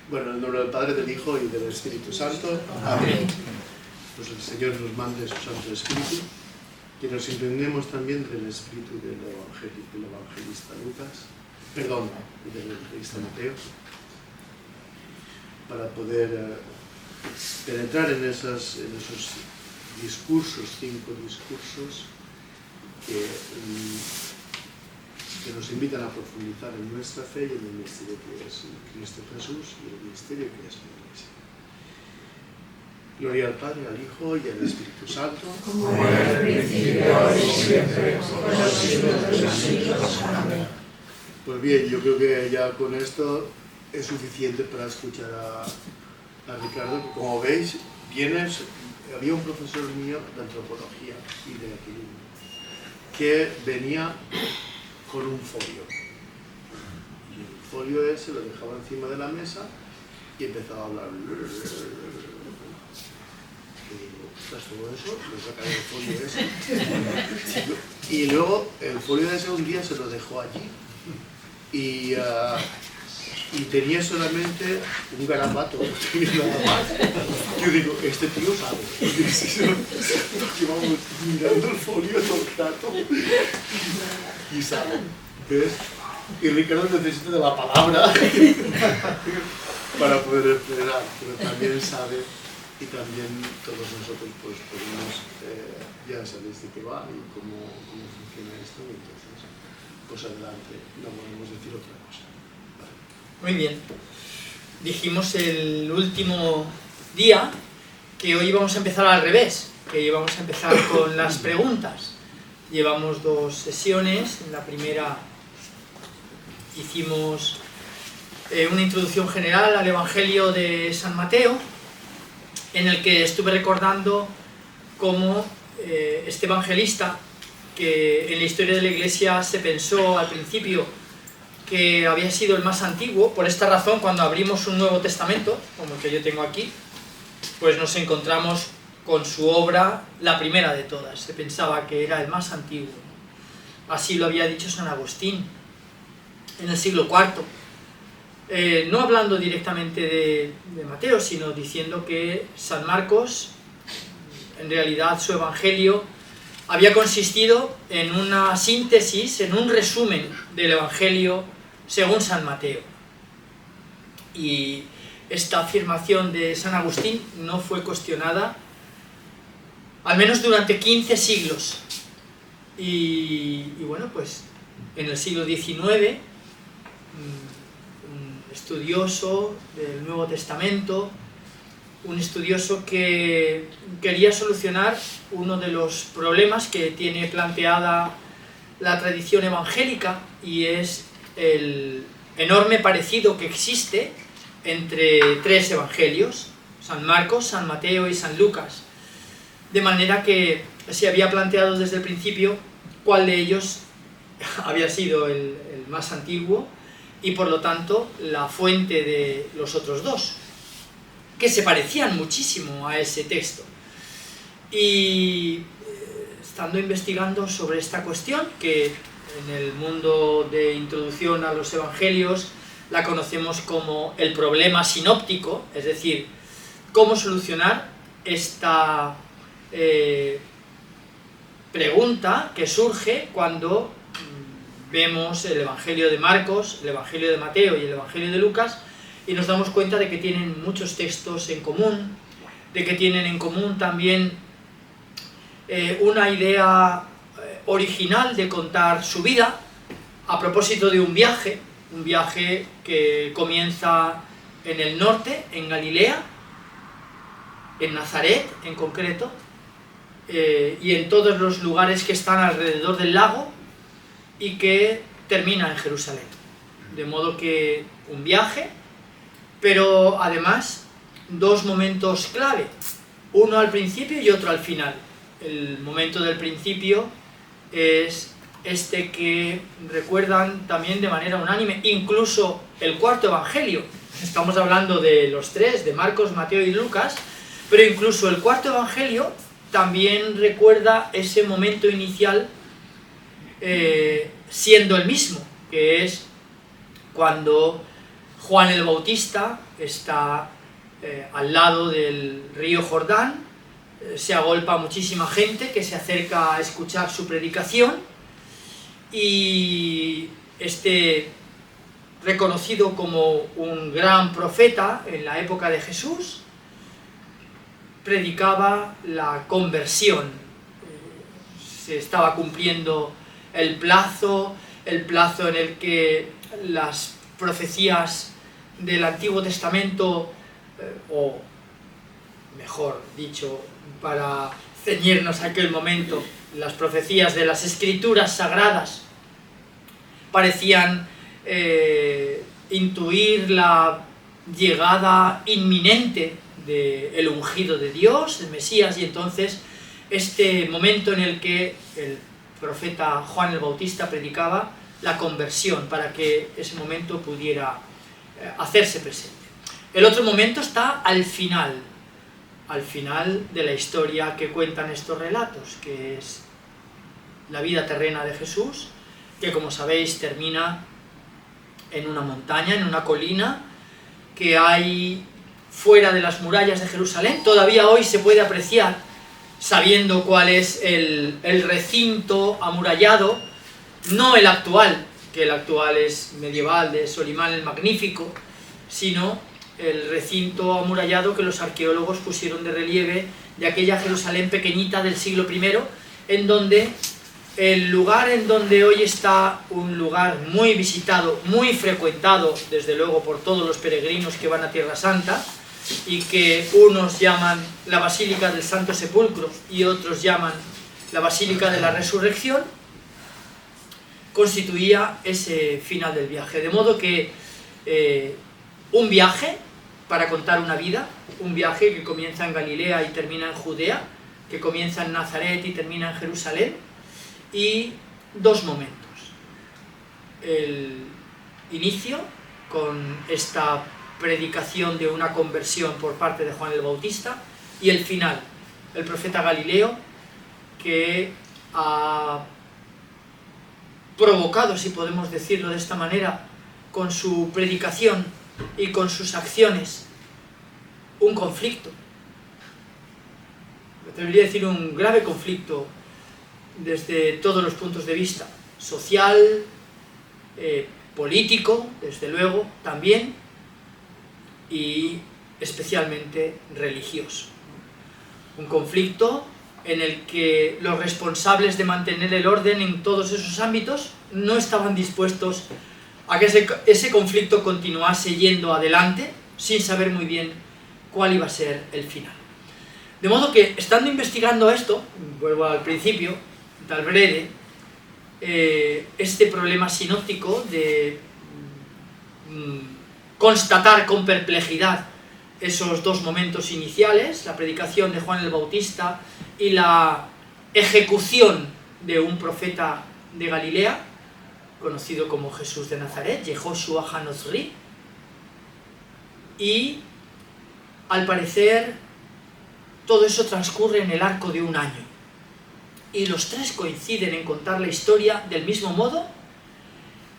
Bueno, en el nombre del Padre, del Hijo y del Espíritu Santo. Amén. Pues el Señor nos mande su Santo Espíritu, que nos impregnemos también del espíritu del evangelista Lucas, perdón, del evangelista Mateo, para poder penetrar en esos discursos, 5 discursos que nos invitan a profundizar en nuestra fe y en el misterio que es Cristo Jesús y el misterio que es la Iglesia. Gloria al Padre, al Hijo y al Espíritu Santo. Como era el principio, ahora y siempre, por los siglos de los siglos. Amén. Pues bien, yo creo que ya con esto es suficiente para escuchar a Ricardo, que como veis, había un profesor mío de antropología y de equilibrio que venía con un folio. Y el folio ese lo dejaba encima de la mesa y empezaba a hablar. Y digo, ostras, todo eso, le sacaré el folio ese. Y luego el folio ese un día se lo dejó allí. Y tenía solamente un garabato, no tenía nada más. Yo digo, este tío sabe. Porque vamos mirando el folio todo el rato y sabe. ¿Ves? Y Ricardo necesita de la palabra para poder expresar, pero también sabe y también todos nosotros pues podemos, ya sabéis de qué va y cómo funciona esto, y entonces pues adelante, no podemos decir otra cosa. Muy bien. Dijimos el último día que hoy íbamos a empezar al revés, que íbamos a empezar con las preguntas. Llevamos 2 sesiones. En la primera hicimos una introducción general al Evangelio de San Mateo, en el que estuve recordando cómo este evangelista, que en la historia de la Iglesia se pensó al principio que había sido el más antiguo. Por esta razón, cuando abrimos un Nuevo Testamento, como el que yo tengo aquí, pues nos encontramos con su obra, la primera de todas. Se pensaba que era el más antiguo. Así lo había dicho San Agustín en el siglo IV. No hablando directamente de Mateo, sino diciendo que San Marcos, en realidad su evangelio, había consistido en una síntesis, en un resumen del evangelio según San Mateo. Y esta afirmación de San Agustín no fue cuestionada, al menos durante 15 siglos. Y bueno, pues en el siglo XIX, un estudioso del Nuevo Testamento, un estudioso que quería solucionar uno de los problemas que tiene planteada la tradición evangélica, y es el enorme parecido que existe entre 3 evangelios, San Marcos, San Mateo y San Lucas, de manera que se había planteado desde el principio cuál de ellos había sido el más antiguo y por lo tanto la fuente de los otros 2, que se parecían muchísimo a ese texto. Y estando investigando sobre esta cuestión, que en el mundo de introducción a los evangelios la conocemos como el problema sinóptico, es decir, cómo solucionar esta pregunta que surge cuando vemos el Evangelio de Marcos, el Evangelio de Mateo y el Evangelio de Lucas, y nos damos cuenta de que tienen muchos textos en común, de que tienen en común también una idea original de contar su vida a propósito de un viaje que comienza en el norte, en Galilea, en Nazaret en concreto, y en todos los lugares que están alrededor del lago, y que termina en Jerusalén. De modo que un viaje, pero además 2 momentos clave, uno al principio y otro al final. El momento del principio es este que recuerdan también de manera unánime, incluso el 4º evangelio. Estamos hablando de los 3, de Marcos, Mateo y Lucas, pero incluso el 4º evangelio también recuerda ese momento inicial, siendo el mismo, que es cuando Juan el Bautista está al lado del río Jordán, se agolpa muchísima gente que se acerca a escuchar su predicación, y este reconocido como un gran profeta en la época de Jesús predicaba la conversión. Se estaba cumpliendo el plazo en el que las profecías del Antiguo Testamento, o mejor dicho, para ceñirnos a aquel momento, las profecías de las Escrituras sagradas parecían intuir la llegada inminente del ungido de Dios, del Mesías, y entonces este momento en el que el profeta Juan el Bautista predicaba la conversión, para que ese momento pudiera hacerse presente. El otro momento está al final de la historia que cuentan estos relatos, que es la vida terrena de Jesús, que como sabéis termina en una montaña, en una colina que hay fuera de las murallas de Jerusalén. Todavía hoy se puede apreciar, sabiendo cuál es el recinto amurallado, no el actual, que el actual es medieval, de Solimán el Magnífico, sino el recinto amurallado que los arqueólogos pusieron de relieve de aquella Jerusalén pequeñita del siglo I, en donde el lugar en donde hoy está un lugar muy visitado, muy frecuentado, desde luego por todos los peregrinos que van a Tierra Santa, y que unos llaman la Basílica del Santo Sepulcro y otros llaman la Basílica de la Resurrección, constituía ese final del viaje. De modo que un viaje para contar una vida, un viaje que comienza en Galilea y termina en Judea, que comienza en Nazaret y termina en Jerusalén, y dos momentos. El inicio, con esta predicación de una conversión por parte de Juan el Bautista, y el final, el profeta Galileo, que ha provocado, si podemos decirlo de esta manera, con su predicación y con sus acciones, un conflicto. Debería decir un grave conflicto desde todos los puntos de vista, social, político, desde luego, también, y especialmente religioso. Un conflicto en el que los responsables de mantener el orden en todos esos ámbitos no estaban dispuestos a que ese conflicto continuase yendo adelante sin saber muy bien cuál iba a ser el final. De modo que, estando investigando esto, vuelvo al principio, tal breve, este problema sinóptico de constatar con perplejidad esos dos momentos iniciales, la predicación de Juan el Bautista y la ejecución de un profeta de Galilea, conocido como Jesús de Nazaret, Yehoshua HaNozri, y al parecer todo eso transcurre en el arco de un año, y los tres coinciden en contar la historia del mismo modo,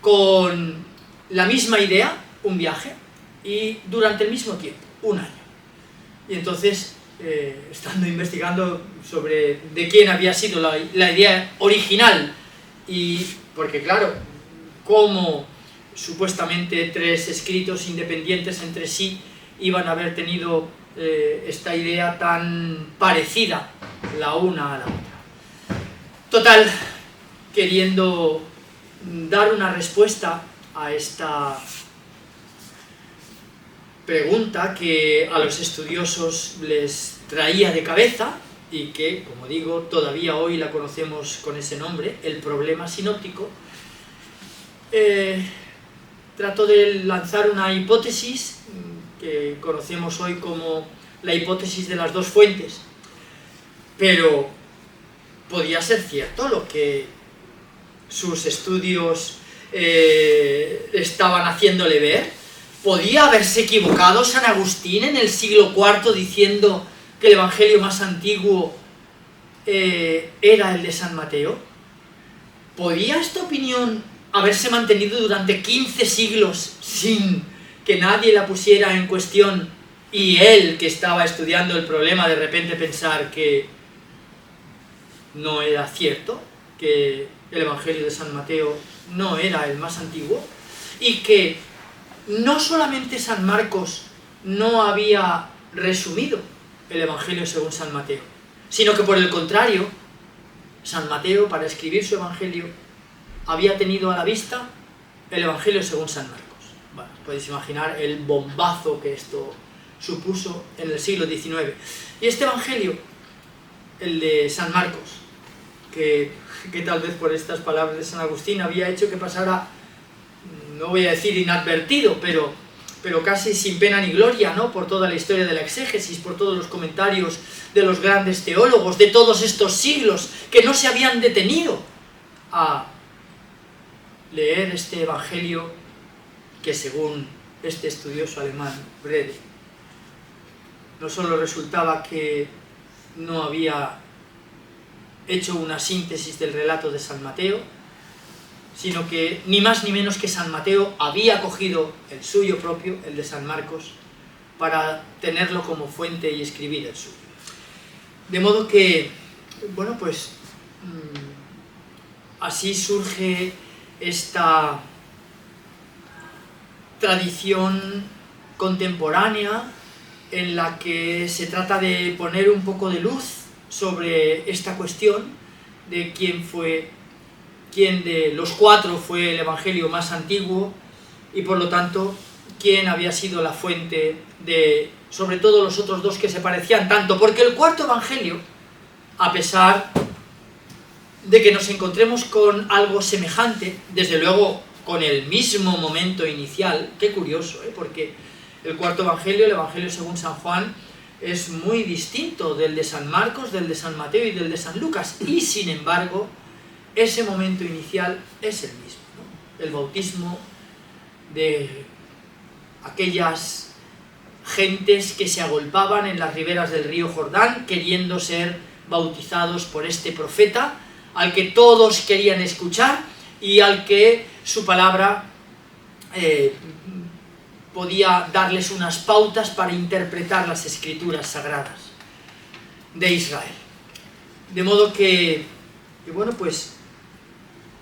con la misma idea, un viaje, y durante el mismo tiempo, un año. Y entonces, estando investigando sobre de quién había sido la idea original, y porque claro, cómo supuestamente tres escritos independientes entre sí iban a haber tenido esta idea tan parecida la una a la otra. Total, queriendo dar una respuesta a esta pregunta que a los estudiosos les traía de cabeza, y que, como digo, todavía hoy la conocemos con ese nombre, el problema sinóptico, trato de lanzar una hipótesis que conocemos hoy como la hipótesis de las dos fuentes, pero podía ser cierto lo que sus estudios estaban haciéndole ver. ¿Podía haberse equivocado San Agustín en el siglo IV diciendo que el evangelio más antiguo era el de San Mateo? ¿Podía esta opinión haberse mantenido durante 15 siglos sin que nadie la pusiera en cuestión y él, que estaba estudiando el problema, de repente pensar que no era cierto, que el Evangelio de San Mateo no era el más antiguo, y que no solamente San Marcos no había resumido el Evangelio según San Mateo, sino que por el contrario, San Mateo, para escribir su Evangelio, había tenido a la vista el Evangelio según San Marcos. Bueno, podéis imaginar el bombazo que esto supuso en el siglo XIX. Y este Evangelio, el de San Marcos, que tal vez por estas palabras de San Agustín había hecho que pasara, no voy a decir inadvertido, pero casi sin pena ni gloria, ¿no?, por toda la historia de la exégesis, por todos los comentarios de los grandes teólogos de todos estos siglos que no se habían detenido a leer este Evangelio que, según este estudioso alemán Brede, no solo resultaba que no había hecho una síntesis del relato de San Mateo, sino que ni más ni menos que San Mateo había cogido el suyo propio, el de San Marcos, para tenerlo como fuente y escribir el suyo. De modo que, bueno, pues así surge esta tradición contemporánea en la que se trata de poner un poco de luz sobre esta cuestión de quién de los cuatro fue el evangelio más antiguo y por lo tanto quién había sido la fuente de, sobre todo, los otros dos que se parecían tanto, porque el cuarto evangelio, a pesar de que nos encontremos con algo semejante, desde luego con el mismo momento inicial, qué curioso, porque el cuarto evangelio, el evangelio según San Juan, es muy distinto del de San Marcos, del de San Mateo y del de San Lucas, y sin embargo, ese momento inicial es el mismo, ¿no? El bautismo de aquellas gentes que se agolpaban en las riberas del río Jordán queriendo ser bautizados por este profeta, al que todos querían escuchar y al que su palabra podía darles unas pautas para interpretar las escrituras sagradas de Israel. De modo que bueno, pues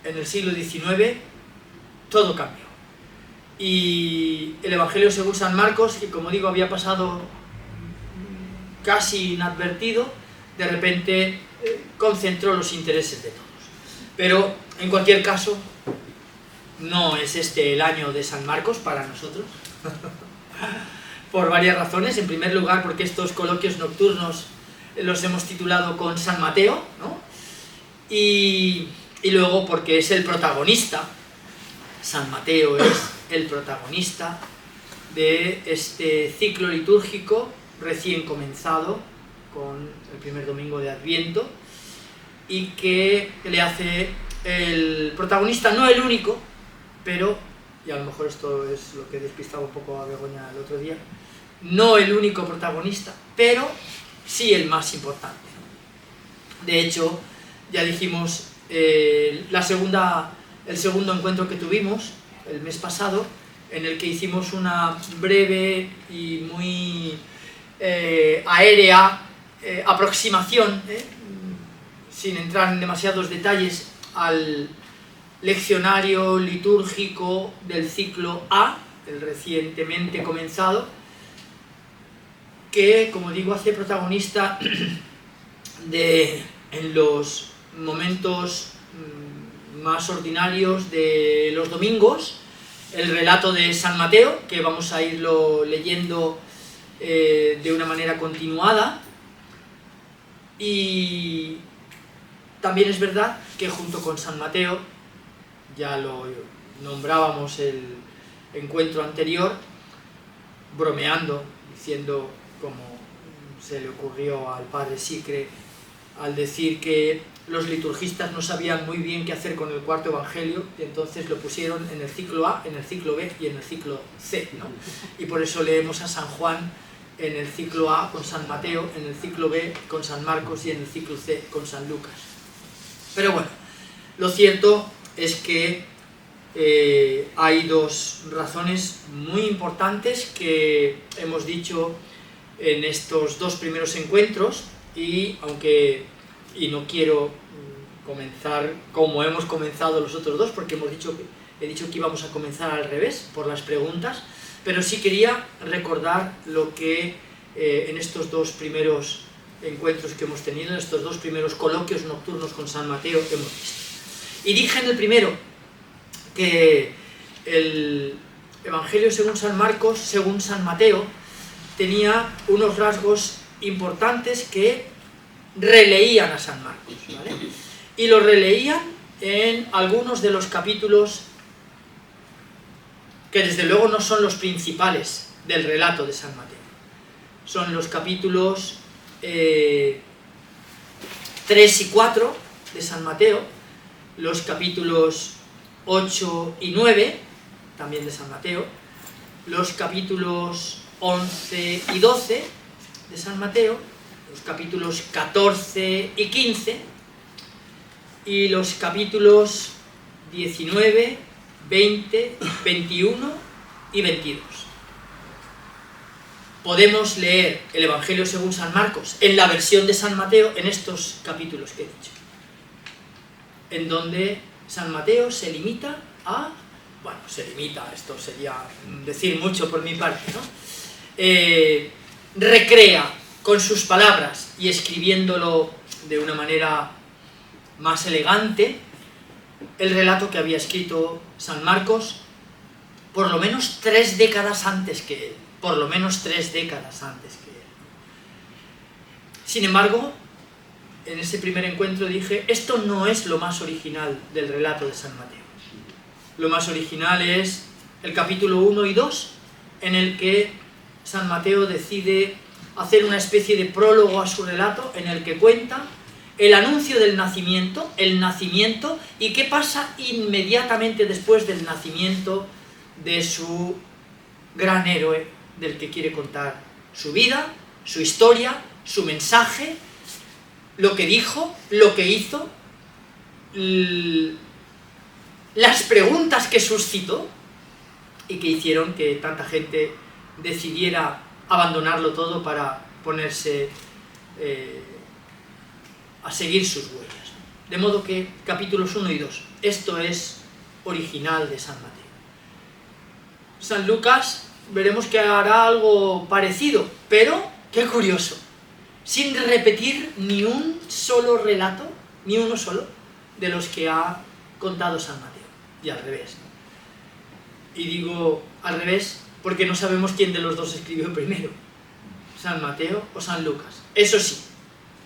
en el siglo XIX todo cambió. Y el Evangelio según San Marcos, que como digo había pasado casi inadvertido, de repente concentró los intereses de todos. Pero en cualquier caso, no es este el año de San Marcos para nosotros, por varias razones. En primer lugar, porque estos coloquios nocturnos los hemos titulado con San Mateo, ¿no? Y luego porque es el protagonista, San Mateo es el protagonista de este ciclo litúrgico recién comenzado con el primer domingo de Adviento y que le hace el protagonista, no el único, pero, y a lo mejor esto es lo que despistaba un poco a Begoña el otro día, no el único protagonista, pero sí el más importante. De hecho, ya dijimos, el segundo encuentro que tuvimos el mes pasado, en el que hicimos una breve y muy aérea aproximación, sin entrar en demasiados detalles, al leccionario litúrgico del ciclo A, el recientemente comenzado, que, como digo, hace protagonista en los momentos más ordinarios de los domingos, el relato de San Mateo, que vamos a irlo leyendo de una manera continuada, y también es verdad que junto con San Mateo, ya lo nombrábamos el encuentro anterior, bromeando, diciendo como se le ocurrió al padre Sicre al decir que los liturgistas no sabían muy bien qué hacer con el cuarto evangelio, y entonces lo pusieron en el ciclo A, en el ciclo B y en el ciclo C, ¿no? Y por eso leemos a San Juan en el ciclo A con San Mateo, en el ciclo B con San Marcos y en el ciclo C con San Lucas. Pero bueno, lo cierto es que hay dos razones muy importantes que hemos dicho en estos dos primeros encuentros, y no quiero comenzar como hemos comenzado los otros dos, porque he dicho que íbamos a comenzar al revés, por las preguntas, pero sí quería recordar lo que en estos dos primeros encuentros que hemos tenido, en estos dos primeros coloquios nocturnos con San Mateo hemos visto. Y dije en el primero que el Evangelio según San Marcos, según San Mateo, tenía unos rasgos importantes que releían a San Marcos, ¿vale? Y lo releían en algunos de los capítulos que desde luego no son los principales del relato de San Mateo. Son los capítulos 3 y 4 de San Mateo, los capítulos 8 y 9, también de San Mateo, los capítulos 11 y 12 de San Mateo, los capítulos 14 y 15, y los capítulos 19, 20, 21 y 22. Podemos leer el Evangelio según San Marcos en la versión de San Mateo en estos capítulos que he dicho, en donde San Mateo se limita a... Bueno, se limita, esto sería decir mucho por mi parte, ¿no? Recrea con sus palabras y escribiéndolo de una manera más elegante el relato que había escrito San Marcos por lo menos 3 décadas antes que él. Por lo menos 3 décadas antes que él. Sin embargo, en ese primer encuentro dije, esto no es lo más original del relato de San Mateo. Lo más original es el capítulo 1 y 2, en el que San Mateo decide hacer una especie de prólogo a su relato, en el que cuenta el anuncio del nacimiento, el nacimiento, y qué pasa inmediatamente después del nacimiento de su gran héroe, del que quiere contar su vida, su historia, su mensaje, lo que dijo, lo que hizo, las preguntas que suscitó y que hicieron que tanta gente decidiera abandonarlo todo para ponerse a seguir sus huellas. De modo que capítulos 1 y 2, esto es original de San Mateo. San Lucas veremos que hará algo parecido, pero qué curioso, sin repetir ni un solo relato, ni uno solo, de los que ha contado San Mateo, y al revés. Y digo al revés porque no sabemos quién de los dos escribió primero, San Mateo o San Lucas. Eso sí,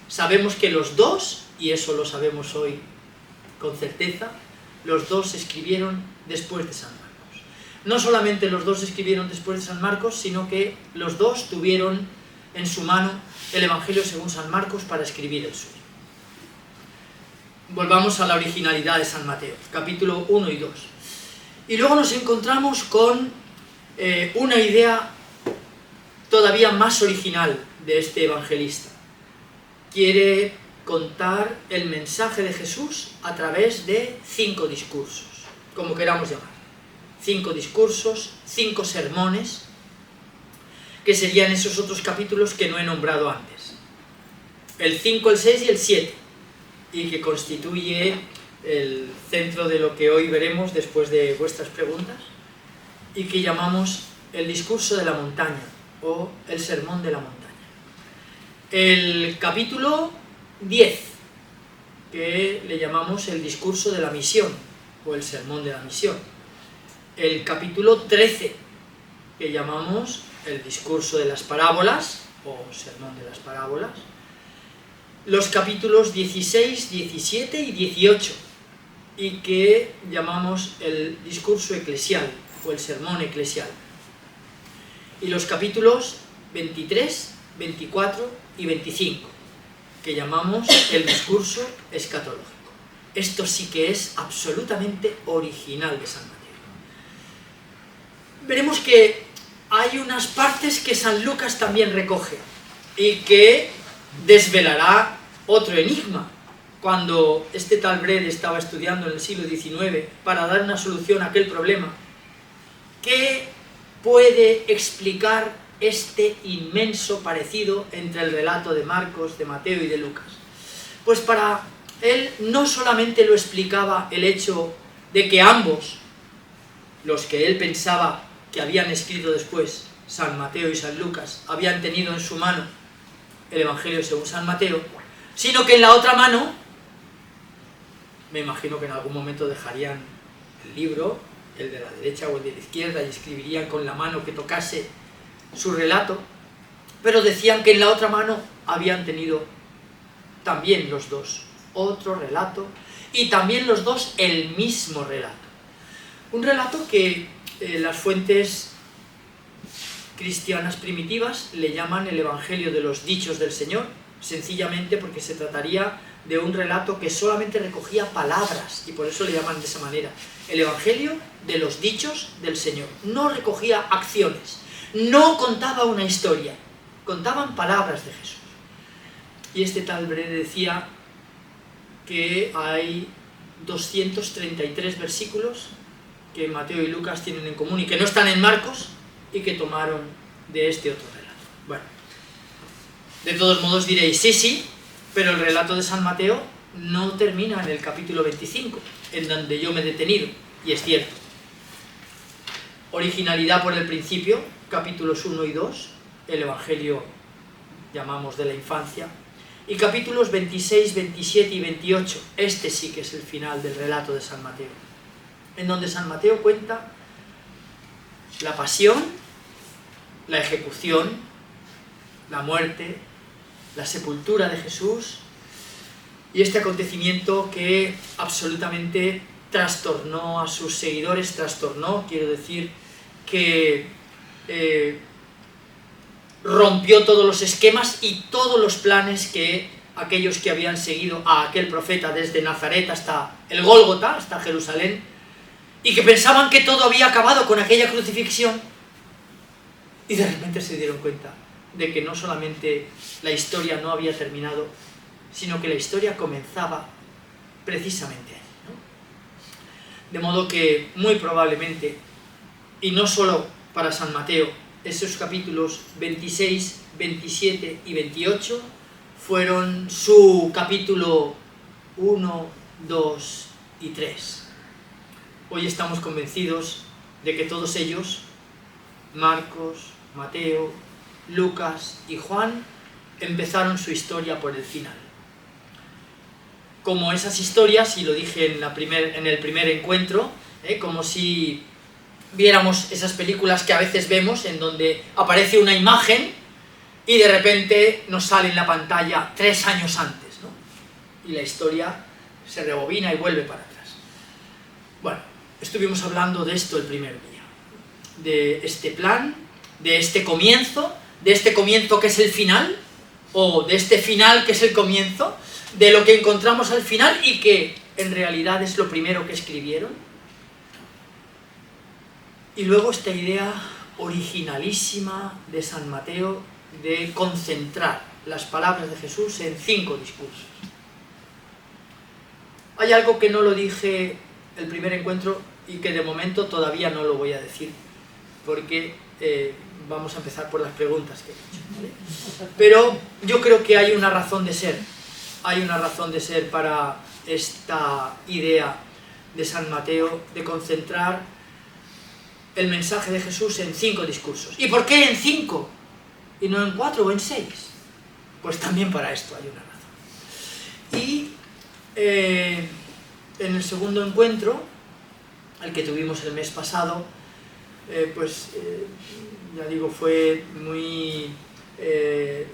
sabemos que los dos, y eso lo sabemos hoy con certeza, los dos escribieron después de San Marcos. No solamente los dos escribieron después de San Marcos, sino que los dos tuvieron en su mano el Evangelio según San Marcos para escribir el suyo. Volvamos a la originalidad de San Mateo, capítulo 1 y 2. Y luego nos encontramos con una idea todavía más original de este evangelista. Quiere contar el mensaje de Jesús a través de 5 discursos, como queramos llamar. 5 discursos, 5 sermones, que serían esos otros capítulos que no he nombrado antes. El 5, el 6 y el 7, y que constituye el centro de lo que hoy veremos después de vuestras preguntas, y que llamamos el discurso de la montaña, o el sermón de la montaña. El capítulo 10, que le llamamos el discurso de la misión, o el sermón de la misión. El capítulo 13, que llamamos el discurso de las parábolas, o sermón de las parábolas. Los capítulos 16, 17 y 18, y que llamamos el discurso eclesial, o el sermón eclesial. Y los capítulos 23, 24 y 25, que llamamos el discurso escatológico. Esto sí que es absolutamente original de San Mateo. Veremos que hay unas partes que San Lucas también recoge y que desvelará otro enigma, cuando este tal Brede estaba estudiando en el siglo XIX para dar una solución a aquel problema, ¿qué puede explicar este inmenso parecido entre el relato de Marcos, de Mateo y de Lucas? Pues para él no solamente lo explicaba el hecho de que ambos, los que él pensaba que habían escrito después, San Mateo y San Lucas, habían tenido en su mano el Evangelio según San Mateo, sino que en la otra mano, me imagino que en algún momento dejarían el libro, el de la derecha o el de la izquierda, y escribirían con la mano que tocase su relato, pero decían que en la otra mano habían tenido también los dos otro relato, y también los dos el mismo relato. Un relato que las fuentes cristianas primitivas le llaman el Evangelio de los dichos del Señor, sencillamente porque se trataría de un relato que solamente recogía palabras, y por eso le llaman de esa manera, el Evangelio de los dichos del Señor. No recogía acciones, no contaba una historia, contaban palabras de Jesús. Y este tal Brede decía que hay 233 versículos que Mateo y Lucas tienen en común y que no están en Marcos y que tomaron de este otro relato. Bueno, de todos modos diréis, sí, pero el relato de San Mateo no termina en el capítulo 25, en donde yo me he detenido, y es cierto. Originalidad por el principio, capítulos 1 y 2, el Evangelio llamamos de la infancia, y capítulos 26, 27 y 28, este sí que es el final del relato de San Mateo, en donde San Mateo cuenta la pasión, la ejecución, la muerte, la sepultura de Jesús, y este acontecimiento que absolutamente trastornó a sus seguidores, quiero decir, que rompió todos los esquemas y todos los planes que aquellos que habían seguido a aquel profeta desde Nazaret hasta el Gólgota, hasta Jerusalén, y que pensaban que todo había acabado con aquella crucifixión, y de repente se dieron cuenta de que no solamente la historia no había terminado, sino que la historia comenzaba precisamente ahí, ¿no? De modo que muy probablemente, y no solo para San Mateo, esos capítulos 26, 27 y 28 fueron su capítulo 1, 2 y 3. Hoy estamos convencidos de que todos ellos, Marcos, Mateo, Lucas y Juan, empezaron su historia por el final. Como esas historias, y lo dije en el primer encuentro, como si viéramos esas películas que a veces vemos en donde aparece una imagen y de repente nos sale en la pantalla 3 años antes, ¿no? Y la historia se rebobina y vuelve para atrás. Bueno, estuvimos hablando de esto el primer día, de este plan, de este comienzo que es el final, o de este final que es el comienzo, de lo que encontramos al final y que en realidad es lo primero que escribieron. Y luego esta idea originalísima de San Mateo de concentrar las palabras de Jesús en 5 discursos. Hay algo que no lo dije el primer encuentro y que de momento todavía no lo voy a decir, porque vamos a empezar por las preguntas que he hecho, ¿vale? Pero yo creo que hay una razón de ser. Hay una razón de ser para esta idea de San Mateo de concentrar el mensaje de Jesús en 5 discursos. ¿Y por qué en 5? Y no en 4 o en 6. Pues también para esto hay una razón. Y en el segundo encuentro, el que tuvimos el mes pasado, ya digo, fue muy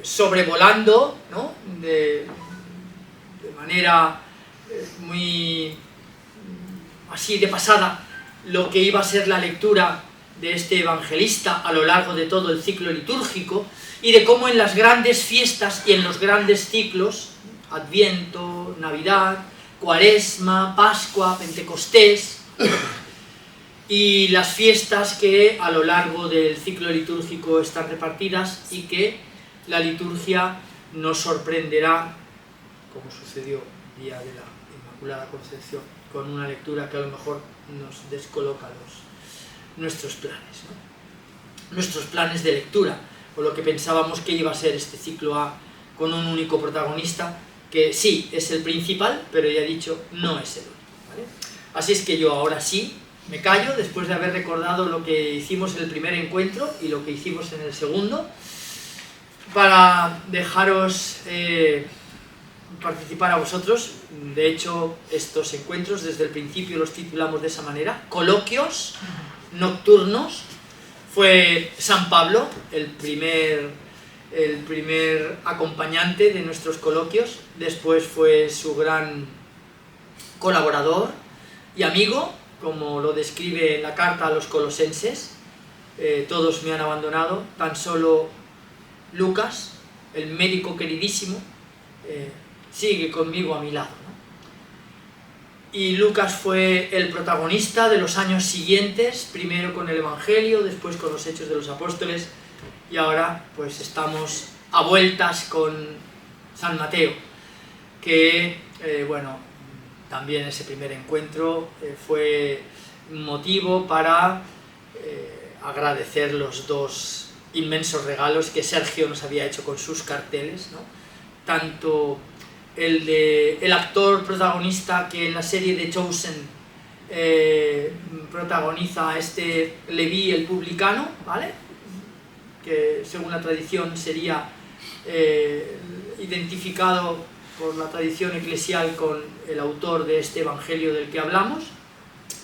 sobrevolando, ¿no? de manera muy así de pasada lo que iba a ser la lectura de este evangelista a lo largo de todo el ciclo litúrgico, y de cómo en las grandes fiestas y en los grandes ciclos, Adviento, Navidad, Cuaresma, Pascua, Pentecostés, y las fiestas que a lo largo del ciclo litúrgico están repartidas y que la liturgia nos sorprenderá, como sucedió día de la Inmaculada Concepción, con una lectura que a lo mejor nos descoloca nuestros planes, ¿no? Nuestros planes de lectura, o lo que pensábamos que iba a ser este ciclo A con un único protagonista, que sí es el principal, pero ya he dicho, no es el único, ¿vale? Así es que yo ahora sí me callo, después de haber recordado lo que hicimos en el primer encuentro y lo que hicimos en el segundo, para dejaros participar a vosotros. De hecho, estos encuentros desde el principio los titulamos de esa manera, coloquios nocturnos. Fue San Pablo el primer acompañante de nuestros coloquios, después fue su gran colaborador y amigo, como lo describe en la carta a los colosenses. Todos me han abandonado, tan solo Lucas, el médico queridísimo, sigue conmigo a mi lado, ¿no? Y Lucas fue el protagonista de los años siguientes, primero con el Evangelio, después con los Hechos de los Apóstoles, y ahora pues estamos a vueltas con San Mateo, que bueno, también ese primer encuentro fue motivo para agradecer los dos inmensos regalos que Sergio nos había hecho con sus carteles, ¿no? Tanto el actor protagonista que en la serie de Chosen protagoniza a este Leví el publicano, ¿vale? Que según la tradición sería identificado por la tradición eclesial con el autor de este evangelio del que hablamos,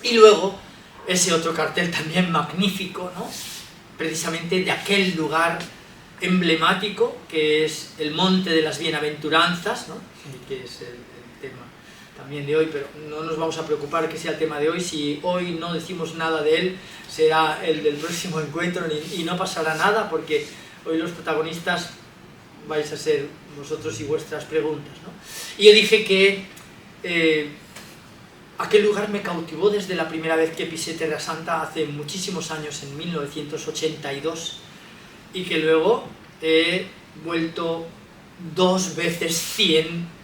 y luego ese otro cartel también magnífico, ¿no? Precisamente de aquel lugar emblemático que es el Monte de las Bienaventuranzas, ¿no? Que es el tema también de hoy, pero no nos vamos a preocupar que sea el tema de hoy. Si hoy no decimos nada de él, será el del próximo encuentro y no pasará nada, porque hoy los protagonistas vais a ser vosotros y vuestras preguntas, ¿no? Y yo dije que aquel lugar me cautivó desde la primera vez que pisé Tierra Santa hace muchísimos años, en 1982, y que luego he vuelto 2 veces 100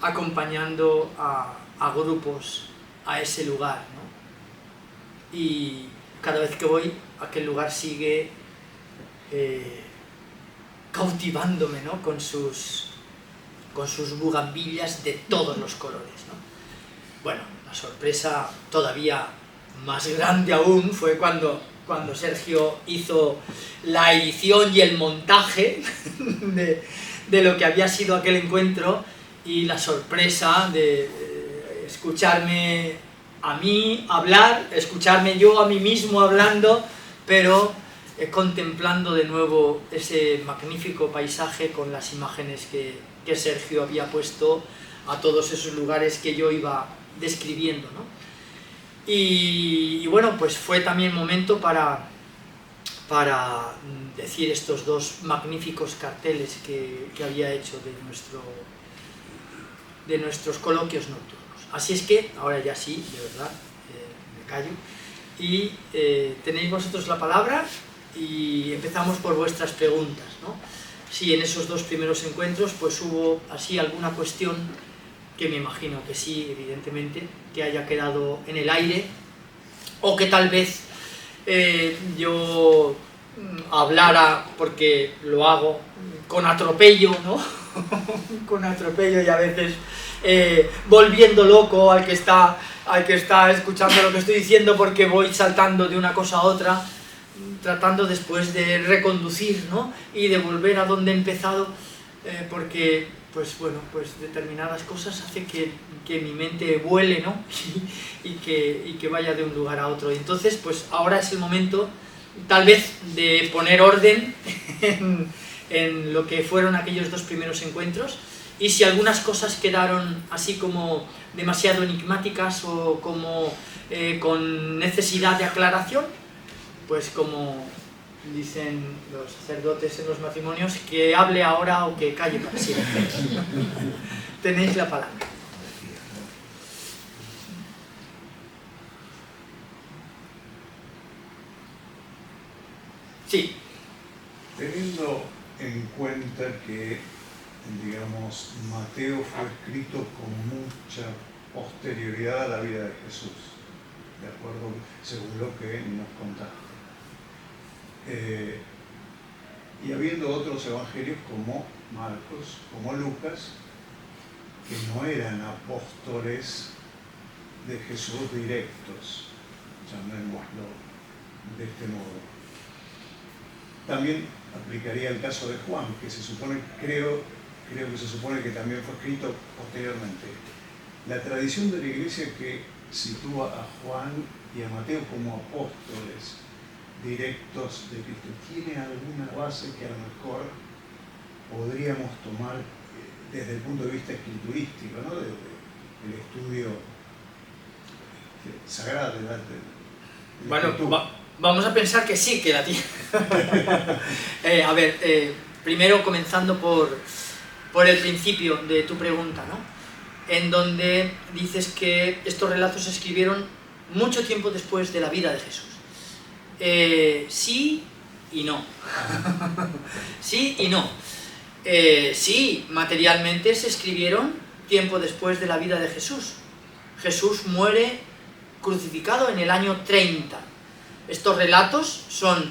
acompañando a grupos a ese lugar, ¿no? Y cada vez que voy, aquel lugar sigue cautivándome, ¿no? Con sus bugambillas de todos los colores, ¿no? Bueno, la sorpresa todavía más grande aún fue cuando Sergio hizo la edición y el montaje de lo que había sido aquel encuentro, y la sorpresa de escucharme a mí hablar, escucharme yo a mí mismo hablando, pero contemplando de nuevo ese magnífico paisaje con las imágenes que Sergio había puesto a todos esos lugares que yo iba describiendo, ¿no? Y bueno, pues fue también momento para decir estos 2 magníficos carteles que había hecho de nuestros coloquios nocturnos. Así es que, ahora ya sí, de verdad, me callo, y tenéis vosotros la palabra y empezamos por vuestras preguntas, ¿no? Si en esos 2 primeros encuentros pues hubo así alguna cuestión, que me imagino que sí, evidentemente, que haya quedado en el aire, o que tal vez yo hablara, porque lo hago con atropello, ¿no? Con atropello, y a veces volviendo loco al que está escuchando lo que estoy diciendo, porque voy saltando de una cosa a otra, tratando después de reconducir, ¿no? Y de volver a donde he empezado, porque pues bueno, pues determinadas cosas hacen que mi mente vuele, ¿no? y que vaya de un lugar a otro. Y entonces, pues ahora es el momento, tal vez, de poner orden en lo que fueron aquellos 2 primeros encuentros, y si algunas cosas quedaron así como demasiado enigmáticas o como con necesidad de aclaración, pues como dicen los sacerdotes en los matrimonios, que hable ahora o que calle para siempre. Tenéis la palabra. Sí. Teniendo en cuenta que digamos, Mateo fue escrito con mucha posterioridad a la vida de Jesús, de acuerdo, según lo que nos contaste. Y habiendo otros evangelios como Marcos, como Lucas, que no eran apóstoles de Jesús directos, llamémoslo de este modo. También aplicaría el caso de Juan, que se supone, creo que se supone que también fue escrito posteriormente. La tradición de la Iglesia que sitúa a Juan y a Mateo como apóstoles directos de Cristo, ¿tiene alguna base que a lo mejor podríamos tomar desde el punto de vista escriturístico, ¿no? del estudio sagrado del arte? Bueno, vamos a pensar que sí, que la tiene. Primero comenzando por el principio de tu pregunta, ¿no? En donde dices que estos relatos se escribieron mucho tiempo después de la vida de Jesús. Sí y no. Sí y no. Sí, materialmente se escribieron tiempo después de la vida de Jesús. Jesús muere crucificado en el año 30. Estos relatos son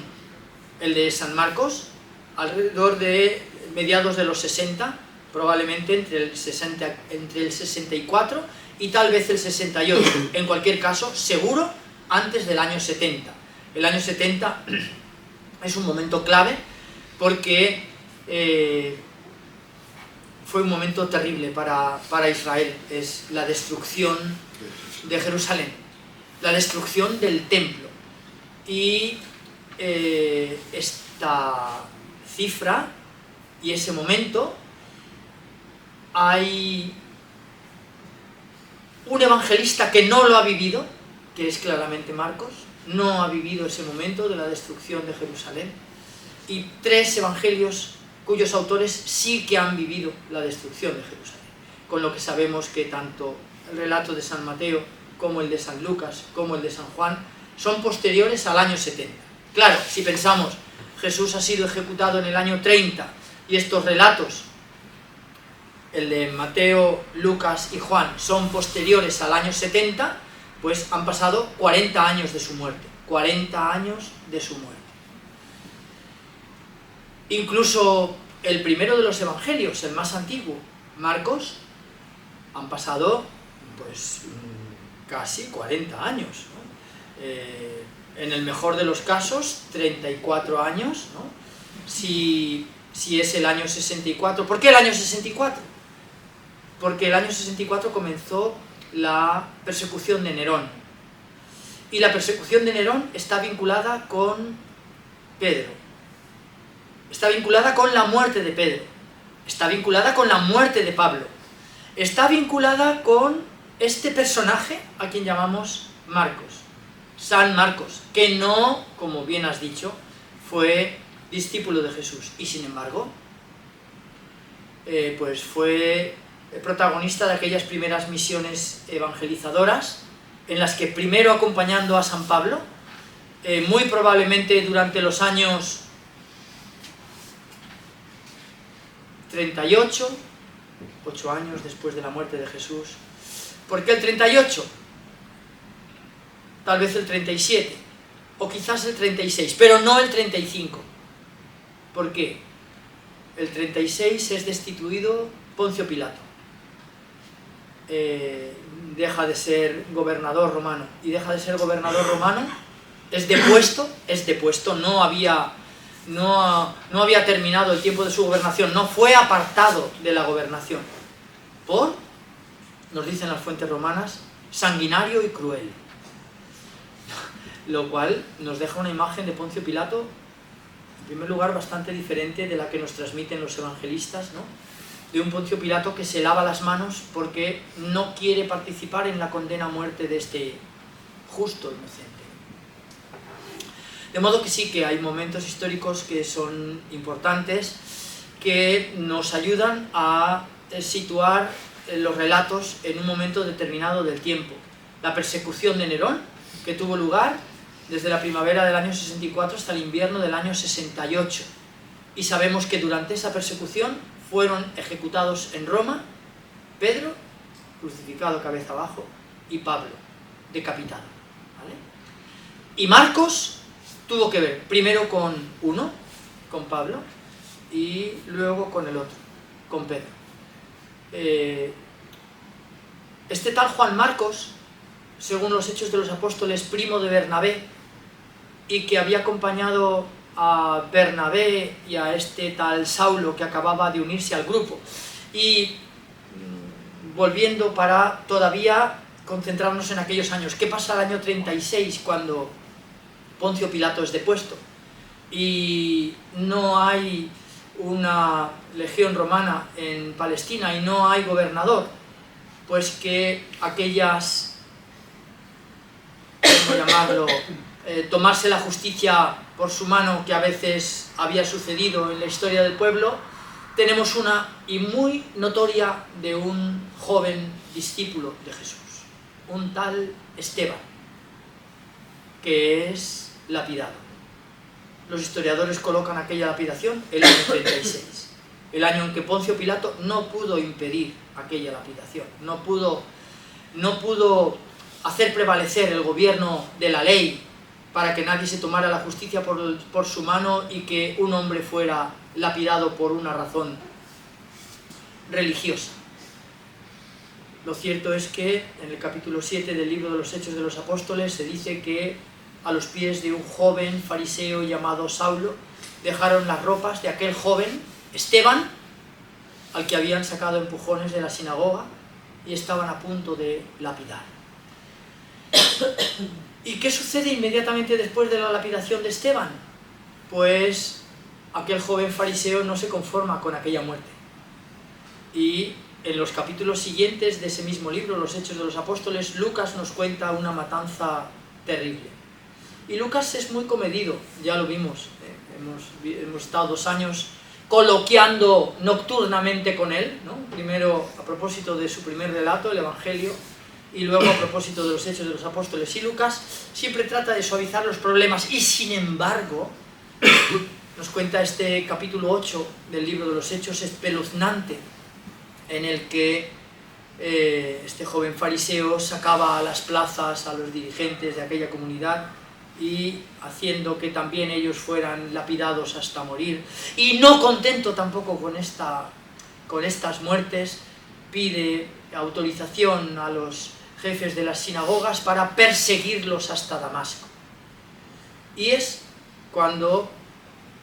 el de San Marcos, alrededor de mediados de los 60, probablemente entre el 64 y tal vez el 68. En cualquier caso, seguro, antes del año 70. El año 70 es un momento clave porque fue un momento terrible para Israel. Es la destrucción de Jerusalén, la destrucción del templo. Y esta cifra y ese momento, hay un evangelista que no lo ha vivido, que es claramente Marcos, no ha vivido ese momento de la destrucción de Jerusalén, y 3 evangelios cuyos autores sí que han vivido la destrucción de Jerusalén, con lo que sabemos que tanto el relato de San Mateo como el de San Lucas como el de San Juan son posteriores al año 70. Claro, si pensamos Jesús ha sido ejecutado en el año 30 y estos relatos, el de Mateo, Lucas y Juan, son posteriores al año 70, pues han pasado 40 años de su muerte. 40 años de su muerte. Incluso el primero de los evangelios, el más antiguo, Marcos, han pasado pues casi 40 años, ¿no? En el mejor de los casos, 34 años, ¿no? Si es el año 64. ¿Por qué el año 64? Porque el año 64 comenzó la persecución de Nerón. Y la persecución de Nerón está vinculada con Pedro. Está vinculada con la muerte de Pedro. Está vinculada con la muerte de Pablo. Está vinculada con este personaje a quien llamamos Marcos. San Marcos, que no, como bien has dicho, fue discípulo de Jesús. Y sin embargo, pues fue protagonista de aquellas primeras misiones evangelizadoras, en las que primero acompañando a San Pablo, muy probablemente durante los años 38, 8 años después de la muerte de Jesús. ¿Por qué el 38? Tal vez el 37, o quizás el 36, pero no el 35. ¿Por qué? El 36 es destituido Poncio Pilato. Deja de ser gobernador romano, y deja de ser gobernador romano, es depuesto, no había terminado el tiempo de su gobernación, no fue apartado de la gobernación, nos dicen las fuentes romanas, sanguinario y cruel. Lo cual nos deja una imagen de Poncio Pilato, en primer lugar, bastante diferente de la que nos transmiten los evangelistas, ¿no? De un Poncio Pilato que se lava las manos porque no quiere participar en la condena a muerte de este justo inocente. De modo que sí que hay momentos históricos que son importantes, que nos ayudan a situar los relatos en un momento determinado del tiempo. La persecución de Nerón, que tuvo lugar desde la primavera del año 64 hasta el invierno del año 68. Y sabemos que durante esa persecución fueron ejecutados en Roma: Pedro, crucificado cabeza abajo, y Pablo, decapitado, ¿vale? Y Marcos tuvo que ver primero con uno, con Pablo, y luego con el otro, con Pedro. Este tal Juan Marcos, según los Hechos de los Apóstoles, primo de Bernabé, y que había acompañado a Bernabé y a este tal Saulo que acababa de unirse al grupo. Y volviendo para todavía concentrarnos en aquellos años, ¿qué pasa al año 36 cuando Poncio Pilato es depuesto y no hay una legión romana en Palestina y no hay gobernador? Pues que aquellas, ¿cómo llamarlo?, tomarse la justicia por su mano, que a veces había sucedido en la historia del pueblo. Tenemos una y muy notoria de un joven discípulo de Jesús, un tal Esteban, que es lapidado. Los historiadores colocan aquella lapidación el año 36, el año en que Poncio Pilato no pudo impedir aquella lapidación, no pudo hacer prevalecer el gobierno de la ley para que nadie se tomara la justicia por su mano y que un hombre fuera lapidado por una razón religiosa. Lo cierto es que en el capítulo 7 del libro de los Hechos de los Apóstoles se dice que a los pies de un joven fariseo llamado Saulo dejaron las ropas de aquel joven Esteban, al que habían sacado empujones de la sinagoga, y estaban a punto de lapidar. ¿Y qué sucede inmediatamente después de la lapidación de Esteban? Pues aquel joven fariseo no se conforma con aquella muerte. Y en los capítulos siguientes de ese mismo libro, los Hechos de los Apóstoles, Lucas nos cuenta una matanza terrible. Y Lucas es muy comedido, ya lo vimos, hemos estado 2 años coloquiando nocturnamente con él, ¿no? Primero a propósito de su primer relato, el Evangelio, y luego a propósito de los Hechos de los Apóstoles. Y Lucas siempre trata de suavizar los problemas, y sin embargo nos cuenta este capítulo 8 del libro de los Hechos espeluznante, en el que este joven fariseo sacaba a las plazas a los dirigentes de aquella comunidad, y haciendo que también ellos fueran lapidados hasta morir. Y no contento tampoco con estas muertes, pide autorización a los jefes de las sinagogas para perseguirlos hasta Damasco. Y es cuando,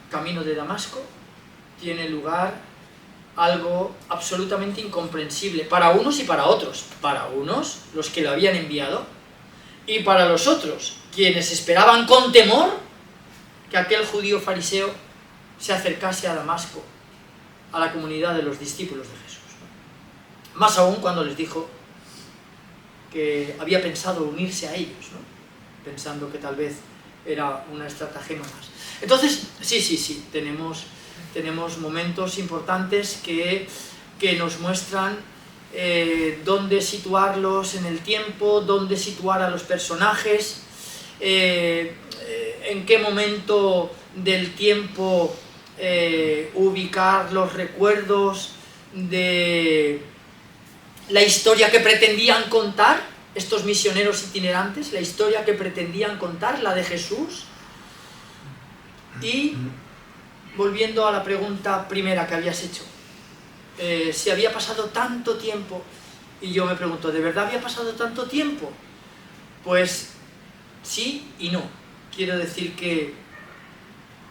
camino de Damasco, tiene lugar algo absolutamente incomprensible para unos y para otros. Para unos, los que lo habían enviado, y para los otros, quienes esperaban con temor que aquel judío fariseo se acercase a Damasco, a la comunidad de los discípulos de Jesús. Más aún cuando les dijo que había pensado unirse a ellos, ¿no? Pensando que tal vez era una estratagema más. Entonces, sí, tenemos momentos importantes que nos muestran dónde situarlos en el tiempo, dónde situar a los personajes, en qué momento del tiempo ubicar los recuerdos de la historia que pretendían contar estos misioneros itinerantes, la historia que pretendían contar, la de Jesús. Y volviendo a la pregunta primera que habías hecho, si había pasado tanto tiempo, y yo me pregunto, ¿de verdad había pasado tanto tiempo? Pues sí y no. Quiero decir que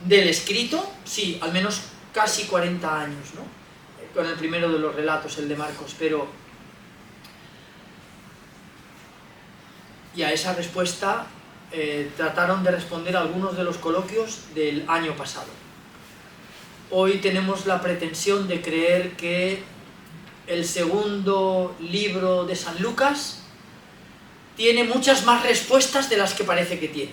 del escrito, sí, al menos casi 40 años, ¿no? Con el primero de los relatos, el de Marcos, pero... Y a esa respuesta trataron de responder algunos de los coloquios del año pasado. Hoy tenemos la pretensión de creer que el segundo libro de San Lucas tiene muchas más respuestas de las que parece que tiene.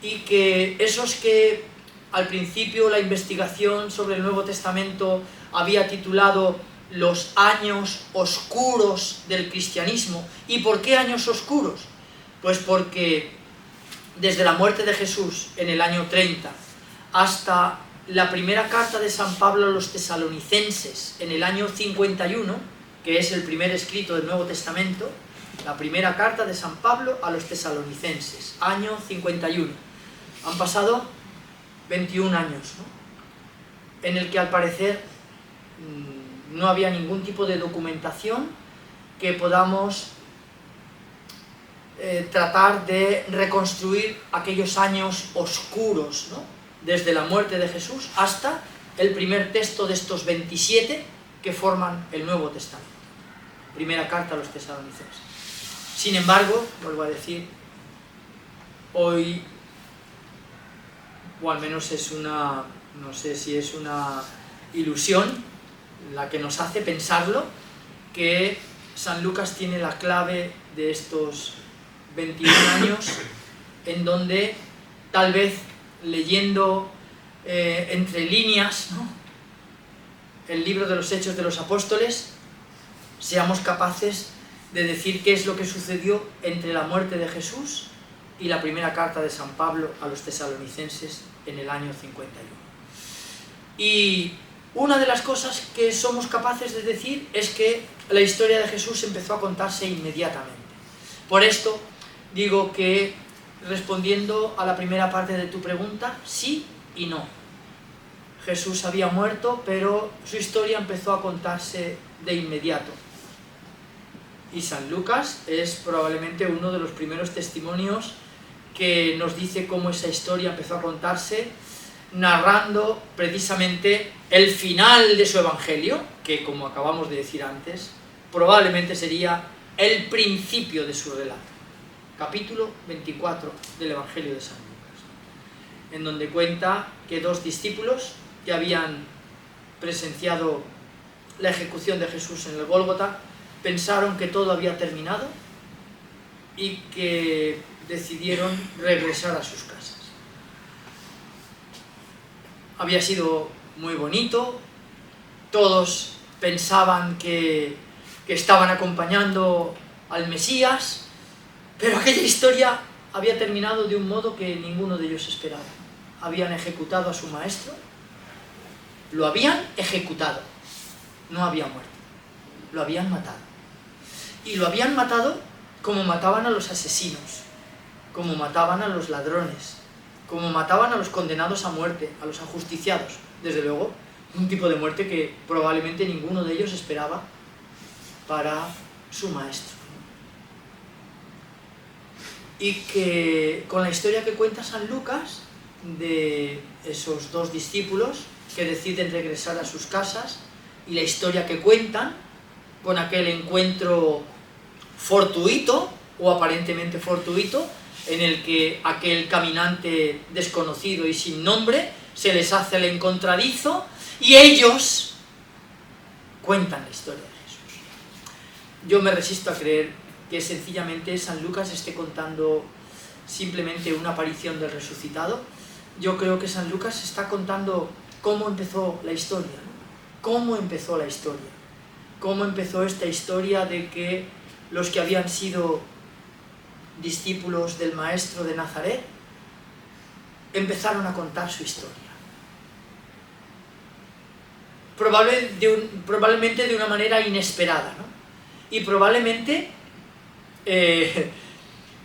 Y que esos que al principio la investigación sobre el Nuevo Testamento había titulado los años oscuros del cristianismo. ¿Y por qué años oscuros? Pues porque desde la muerte de Jesús en el año 30 hasta la primera carta de San Pablo a los tesalonicenses en el año 51, que es el primer escrito del Nuevo Testamento, la primera carta de San Pablo a los tesalonicenses, año 51. Han pasado 21 años, ¿no? En el que al parecer no había ningún tipo de documentación que podamos tratar de reconstruir aquellos años oscuros, ¿no? Desde la muerte de Jesús hasta el primer texto de estos 27 que forman el Nuevo Testamento. Primera carta a los tesalonicenses. Sin embargo, vuelvo a decir, hoy, o al menos es una, no sé si es una ilusión la que nos hace pensarlo, que San Lucas tiene la clave de estos 21 años, en donde tal vez leyendo entre líneas, ¿no?, el libro de los Hechos de los Apóstoles, seamos capaces de decir qué es lo que sucedió entre la muerte de Jesús y la primera carta de San Pablo a los tesalonicenses en el año 51. Y una de las cosas que somos capaces de decir es que la historia de Jesús empezó a contarse inmediatamente. Por esto digo que, respondiendo a la primera parte de tu pregunta, sí y no. Jesús había muerto, pero su historia empezó a contarse de inmediato. Y San Lucas es probablemente uno de los primeros testimonios que nos dice cómo esa historia empezó a contarse, narrando precisamente el final de su evangelio, que, como acabamos de decir antes, probablemente sería el principio de su relato. Capítulo 24 del Evangelio de San Lucas, en donde cuenta que dos discípulos que habían presenciado la ejecución de Jesús en el Gólgota pensaron que todo había terminado y que decidieron regresar a sus casas. Había sido muy bonito, todos pensaban que estaban acompañando al Mesías, pero aquella historia había terminado de un modo que ninguno de ellos esperaba. Habían ejecutado a su maestro, lo habían ejecutado, no había muerto, lo habían matado. Y lo habían matado como mataban a los asesinos, como mataban a los ladrones, como mataban a los condenados a muerte, a los ajusticiados. Desde luego, un tipo de muerte que probablemente ninguno de ellos esperaba para su maestro. Y que con la historia que cuenta San Lucas de esos dos discípulos que deciden regresar a sus casas, y la historia que cuentan con aquel encuentro fortuito o aparentemente fortuito en el que aquel caminante desconocido y sin nombre se les hace el encontradizo y ellos cuentan la historia de Jesús. Yo me resisto a creer que sencillamente San Lucas esté contando simplemente una aparición del resucitado. Yo creo que San Lucas está contando cómo empezó la historia, ¿no? Cómo empezó la historia, cómo empezó esta historia de que los que habían sido discípulos del Maestro de Nazaret empezaron a contar su historia. Probablemente de una manera inesperada, ¿no? Y probablemente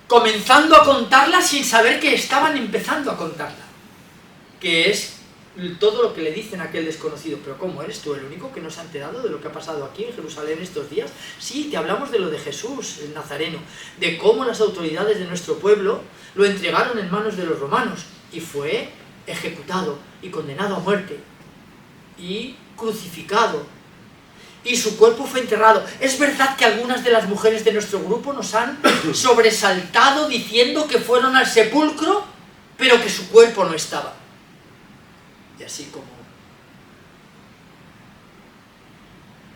comenzando a contarla sin saber que estaban empezando a contarla, que es todo lo que le dicen a aquel desconocido. Pero ¿cómo eres tú el único que no se ha enterado de lo que ha pasado aquí en Jerusalén estos días? Sí, te hablamos de lo de Jesús, el Nazareno, de cómo las autoridades de nuestro pueblo lo entregaron en manos de los romanos y fue ejecutado y condenado a muerte y crucificado, y su cuerpo fue enterrado. Es verdad que algunas de las mujeres de nuestro grupo nos han sobresaltado diciendo que fueron al sepulcro, pero que su cuerpo no estaba. Y así como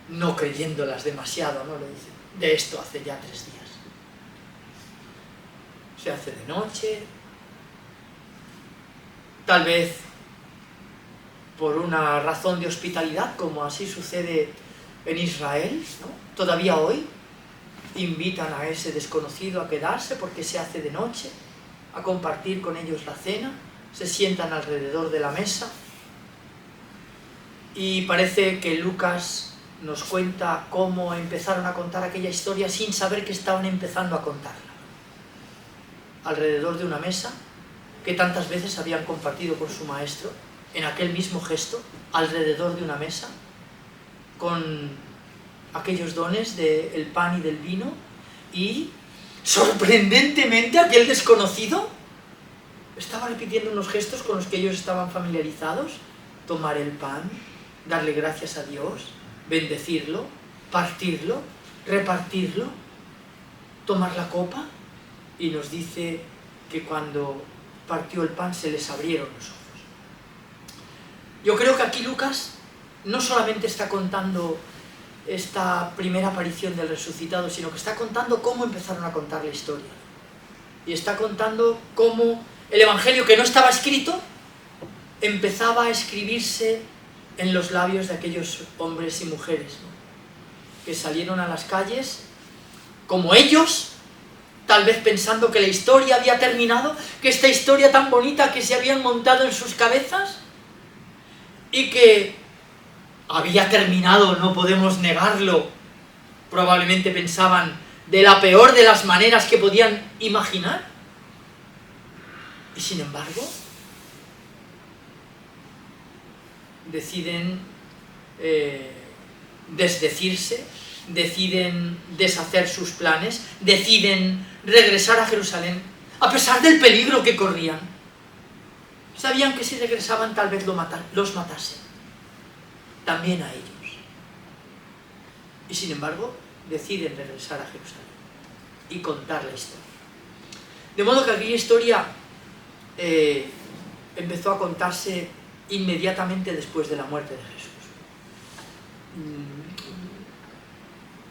no creyéndolas demasiado, ¿no? Le dicen, de esto hace ya 3 días. Se hace de noche, tal vez por una razón de hospitalidad, como así sucede en Israel, ¿no? Todavía hoy invitan a ese desconocido a quedarse porque se hace de noche, a compartir con ellos la cena, se sientan alrededor de la mesa Y parece que Lucas nos cuenta cómo empezaron a contar aquella historia sin saber que estaban empezando a contarla. Alrededor de una mesa que tantas veces habían compartido con su maestro, en aquel mismo gesto, alrededor de una mesa, con aquellos dones del pan y del vino, y sorprendentemente aquel desconocido estaba repitiendo unos gestos con los que ellos estaban familiarizados: tomar el pan, darle gracias a Dios, bendecirlo, partirlo, repartirlo, tomar la copa, y nos dice que cuando partió el pan se les abrieron los ojos. Yo creo que aquí Lucas no solamente está contando esta primera aparición del resucitado, sino que está contando cómo empezaron a contar la historia. Y está contando cómo el evangelio que no estaba escrito empezaba a escribirse en los labios de aquellos hombres y mujeres, ¿no?, que salieron a las calles como ellos, tal vez pensando que la historia había terminado, que esta historia tan bonita que se habían montado en sus cabezas y que había terminado, no podemos negarlo, probablemente pensaban de la peor de las maneras que podían imaginar. Y sin embargo, deciden desdecirse, deciden deshacer sus planes, deciden regresar a Jerusalén, a pesar del peligro que corrían. Sabían que si regresaban tal vez los matasen, también a ellos. Y sin embargo, deciden regresar a Jerusalén y contar la historia. De modo que aquella historia empezó a contarse inmediatamente después de la muerte de Jesús.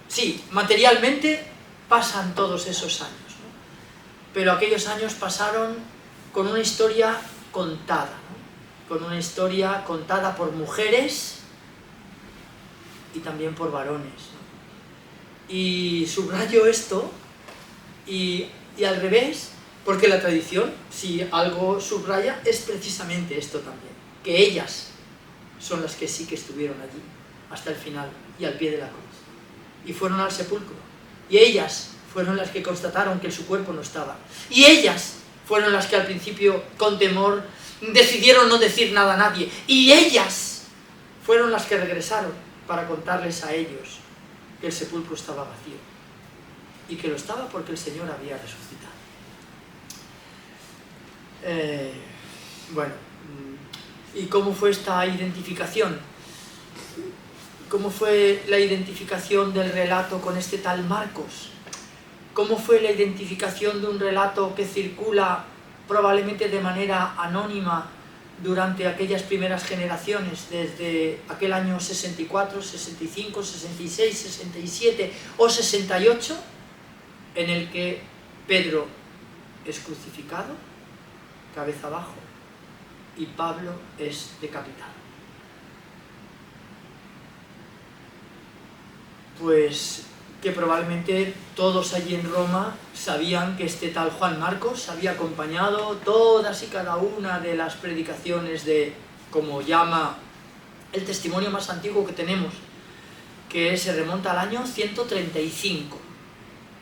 Sí, materialmente pasan todos esos años, ¿no?, pero aquellos años pasaron con una historia contada, ¿no?, con una historia contada por mujeres y también por varones, ¿no? Y subrayo esto y al revés, porque la tradición, si algo subraya, es precisamente esto también, que ellas son las que sí que estuvieron allí hasta el final y al pie de la cruz, y fueron al sepulcro, y ellas fueron las que constataron que su cuerpo no estaba, y ellas fueron las que al principio, con temor, decidieron no decir nada a nadie, y ellas fueron las que regresaron para contarles a ellos que el sepulcro estaba vacío, y que lo estaba porque el Señor había resucitado. Bueno, ¿y cómo fue esta identificación? ¿Cómo fue la identificación del relato con este tal Marcos? ¿Cómo fue la identificación de un relato que circula probablemente de manera anónima durante aquellas primeras generaciones, desde aquel año 64, 65, 66, 67 o 68, en el que Pedro es crucificado, cabeza abajo, y Pablo es decapitado? Pues que probablemente todos allí en Roma sabían que este tal Juan Marcos había acompañado todas y cada una de las predicaciones de, como llama el testimonio más antiguo que tenemos, que se remonta al año 135,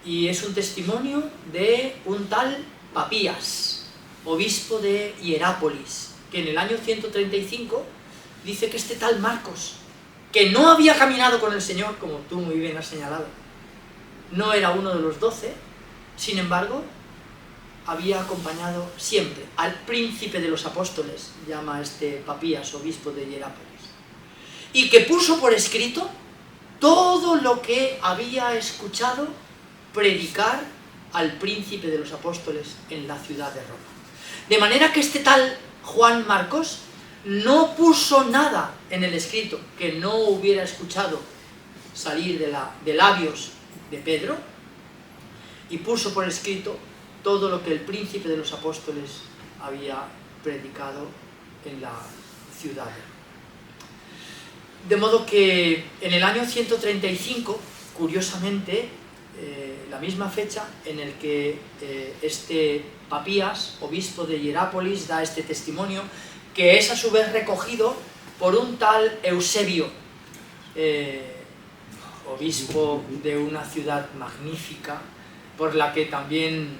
y es un testimonio de un tal Papías, obispo de Hierápolis, que en el año 135 dice que este tal Marcos, que no había caminado con el Señor, como tú muy bien has señalado, no era uno de los 12, sin embargo, había acompañado siempre al príncipe de los apóstoles, llama este Papías, obispo de Hierápolis, y que puso por escrito todo lo que había escuchado predicar al príncipe de los apóstoles en la ciudad de Roma. De manera que este tal Juan Marcos no puso nada en el escrito que no hubiera escuchado salir de labios de Pedro, y puso por escrito todo lo que el príncipe de los apóstoles había predicado en la ciudad. De modo que en el año 135, curiosamente, la misma fecha en el que este Papías, obispo de Hierápolis, da este testimonio, que es a su vez recogido por un tal Eusebio, obispo de una ciudad magnífica, por la que también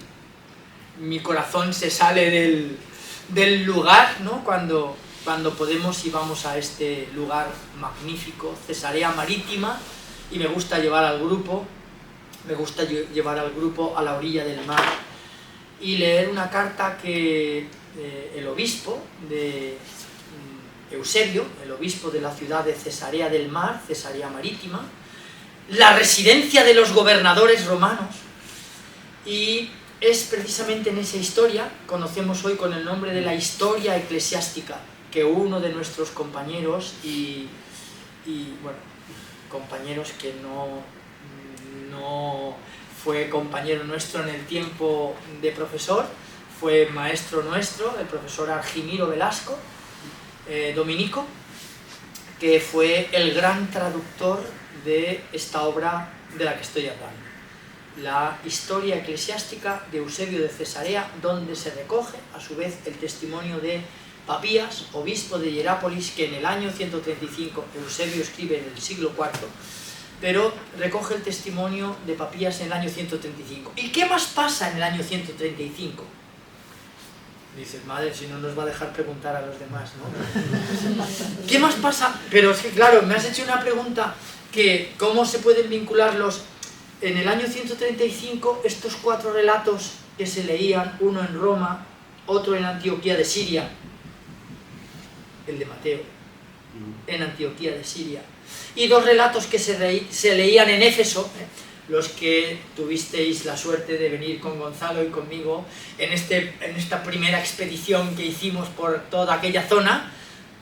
mi corazón se sale del lugar, ¿no? Cuando podemos y vamos a este lugar magnífico, Cesarea Marítima, y me gusta llevar al grupo a la orilla del mar y leer una carta que el obispo de Eusebio, el obispo de la ciudad de Cesarea del Mar, Cesarea Marítima, la residencia de los gobernadores romanos, y es precisamente en esa historia, conocemos hoy con el nombre de la historia eclesiástica, que uno de nuestros compañeros y bueno, compañeros que no fue compañero nuestro en el tiempo de profesor, fue maestro nuestro, el profesor Argimiro Velasco, dominico, que fue el gran traductor de esta obra de la que estoy hablando, la historia eclesiástica de Eusebio de Cesarea, donde se recoge a su vez el testimonio de Papías, obispo de Hierápolis, que en el año 135, Eusebio escribe en el siglo IV, pero recoge el testimonio de Papías en el año 135. ¿Y qué más pasa en el año 135? Dices, madre, si no nos va a dejar preguntar a los demás, ¿no? ¿Qué más pasa? Pero es que, claro, me has hecho una pregunta que, ¿cómo se pueden vincularlos? En el año 135, estos 4 relatos que se leían, uno en Roma, otro en Antioquía de Siria, el de Mateo, en Antioquía de Siria, y 2 relatos que se leían en Éfeso, los que tuvisteis la suerte de venir con Gonzalo y conmigo en esta primera expedición que hicimos por toda aquella zona.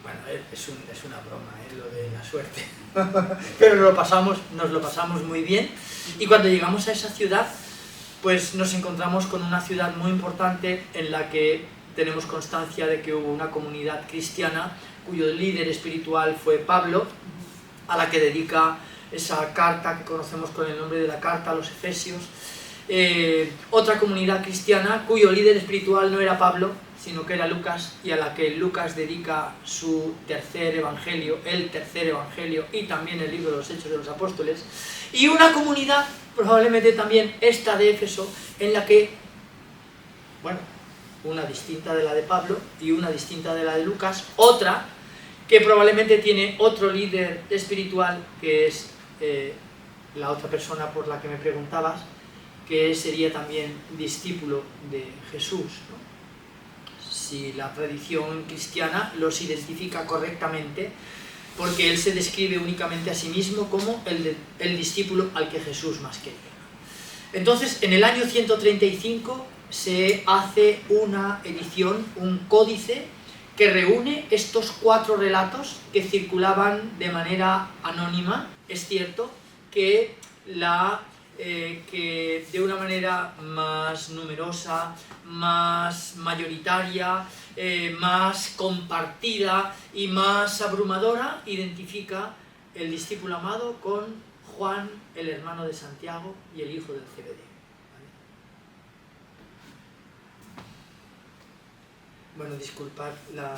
Bueno, es una broma, lo de la suerte, pero nos lo pasamos muy bien, y cuando llegamos a esa ciudad, pues nos encontramos con una ciudad muy importante en la que tenemos constancia de que hubo una comunidad cristiana cuyo líder espiritual fue Pablo, a la que dedica esa carta que conocemos con el nombre de la carta a los Efesios. Otra comunidad cristiana cuyo líder espiritual no era Pablo, sino que era Lucas, y a la que Lucas dedica su tercer evangelio, y también el libro de los Hechos de los Apóstoles. Y una comunidad, probablemente también esta de Éfeso, en la que, bueno, una distinta de la de Pablo y una distinta de la de Lucas, otra que probablemente tiene otro líder espiritual, que es la otra persona por la que me preguntabas, que sería también discípulo de Jesús, ¿no? Si la tradición cristiana los identifica correctamente, porque él se describe únicamente a sí mismo como el discípulo al que Jesús más quería. Entonces, en el año 135 se hace una edición, un códice, que reúne estos 4 relatos que circulaban de manera anónima. Es cierto que que de una manera más numerosa, más mayoritaria, más compartida y más abrumadora, identifica el discípulo amado con Juan, el hermano de Santiago y el hijo del Zebedeo. Bueno, disculpad la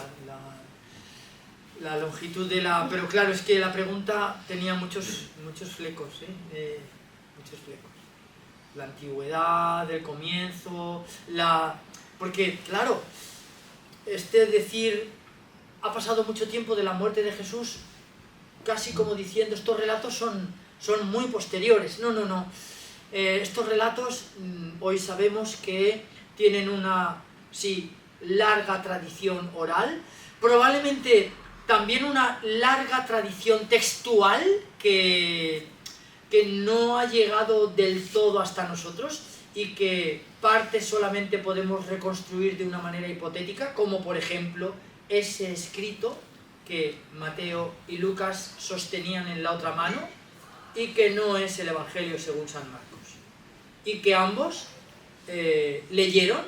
longitud de la... Pero claro, es que la pregunta tenía muchos flecos, muchos flecos. La antigüedad, el comienzo, porque, claro, decir, ha pasado mucho tiempo de la muerte de Jesús, casi como diciendo, estos relatos son muy posteriores. No. Estos relatos, hoy sabemos que tienen una, sí, larga tradición oral, probablemente también una larga tradición textual que no ha llegado del todo hasta nosotros y que parte solamente podemos reconstruir de una manera hipotética, como por ejemplo ese escrito que Mateo y Lucas sostenían en la otra mano y que no es el Evangelio según San Marcos, y que ambos leyeron,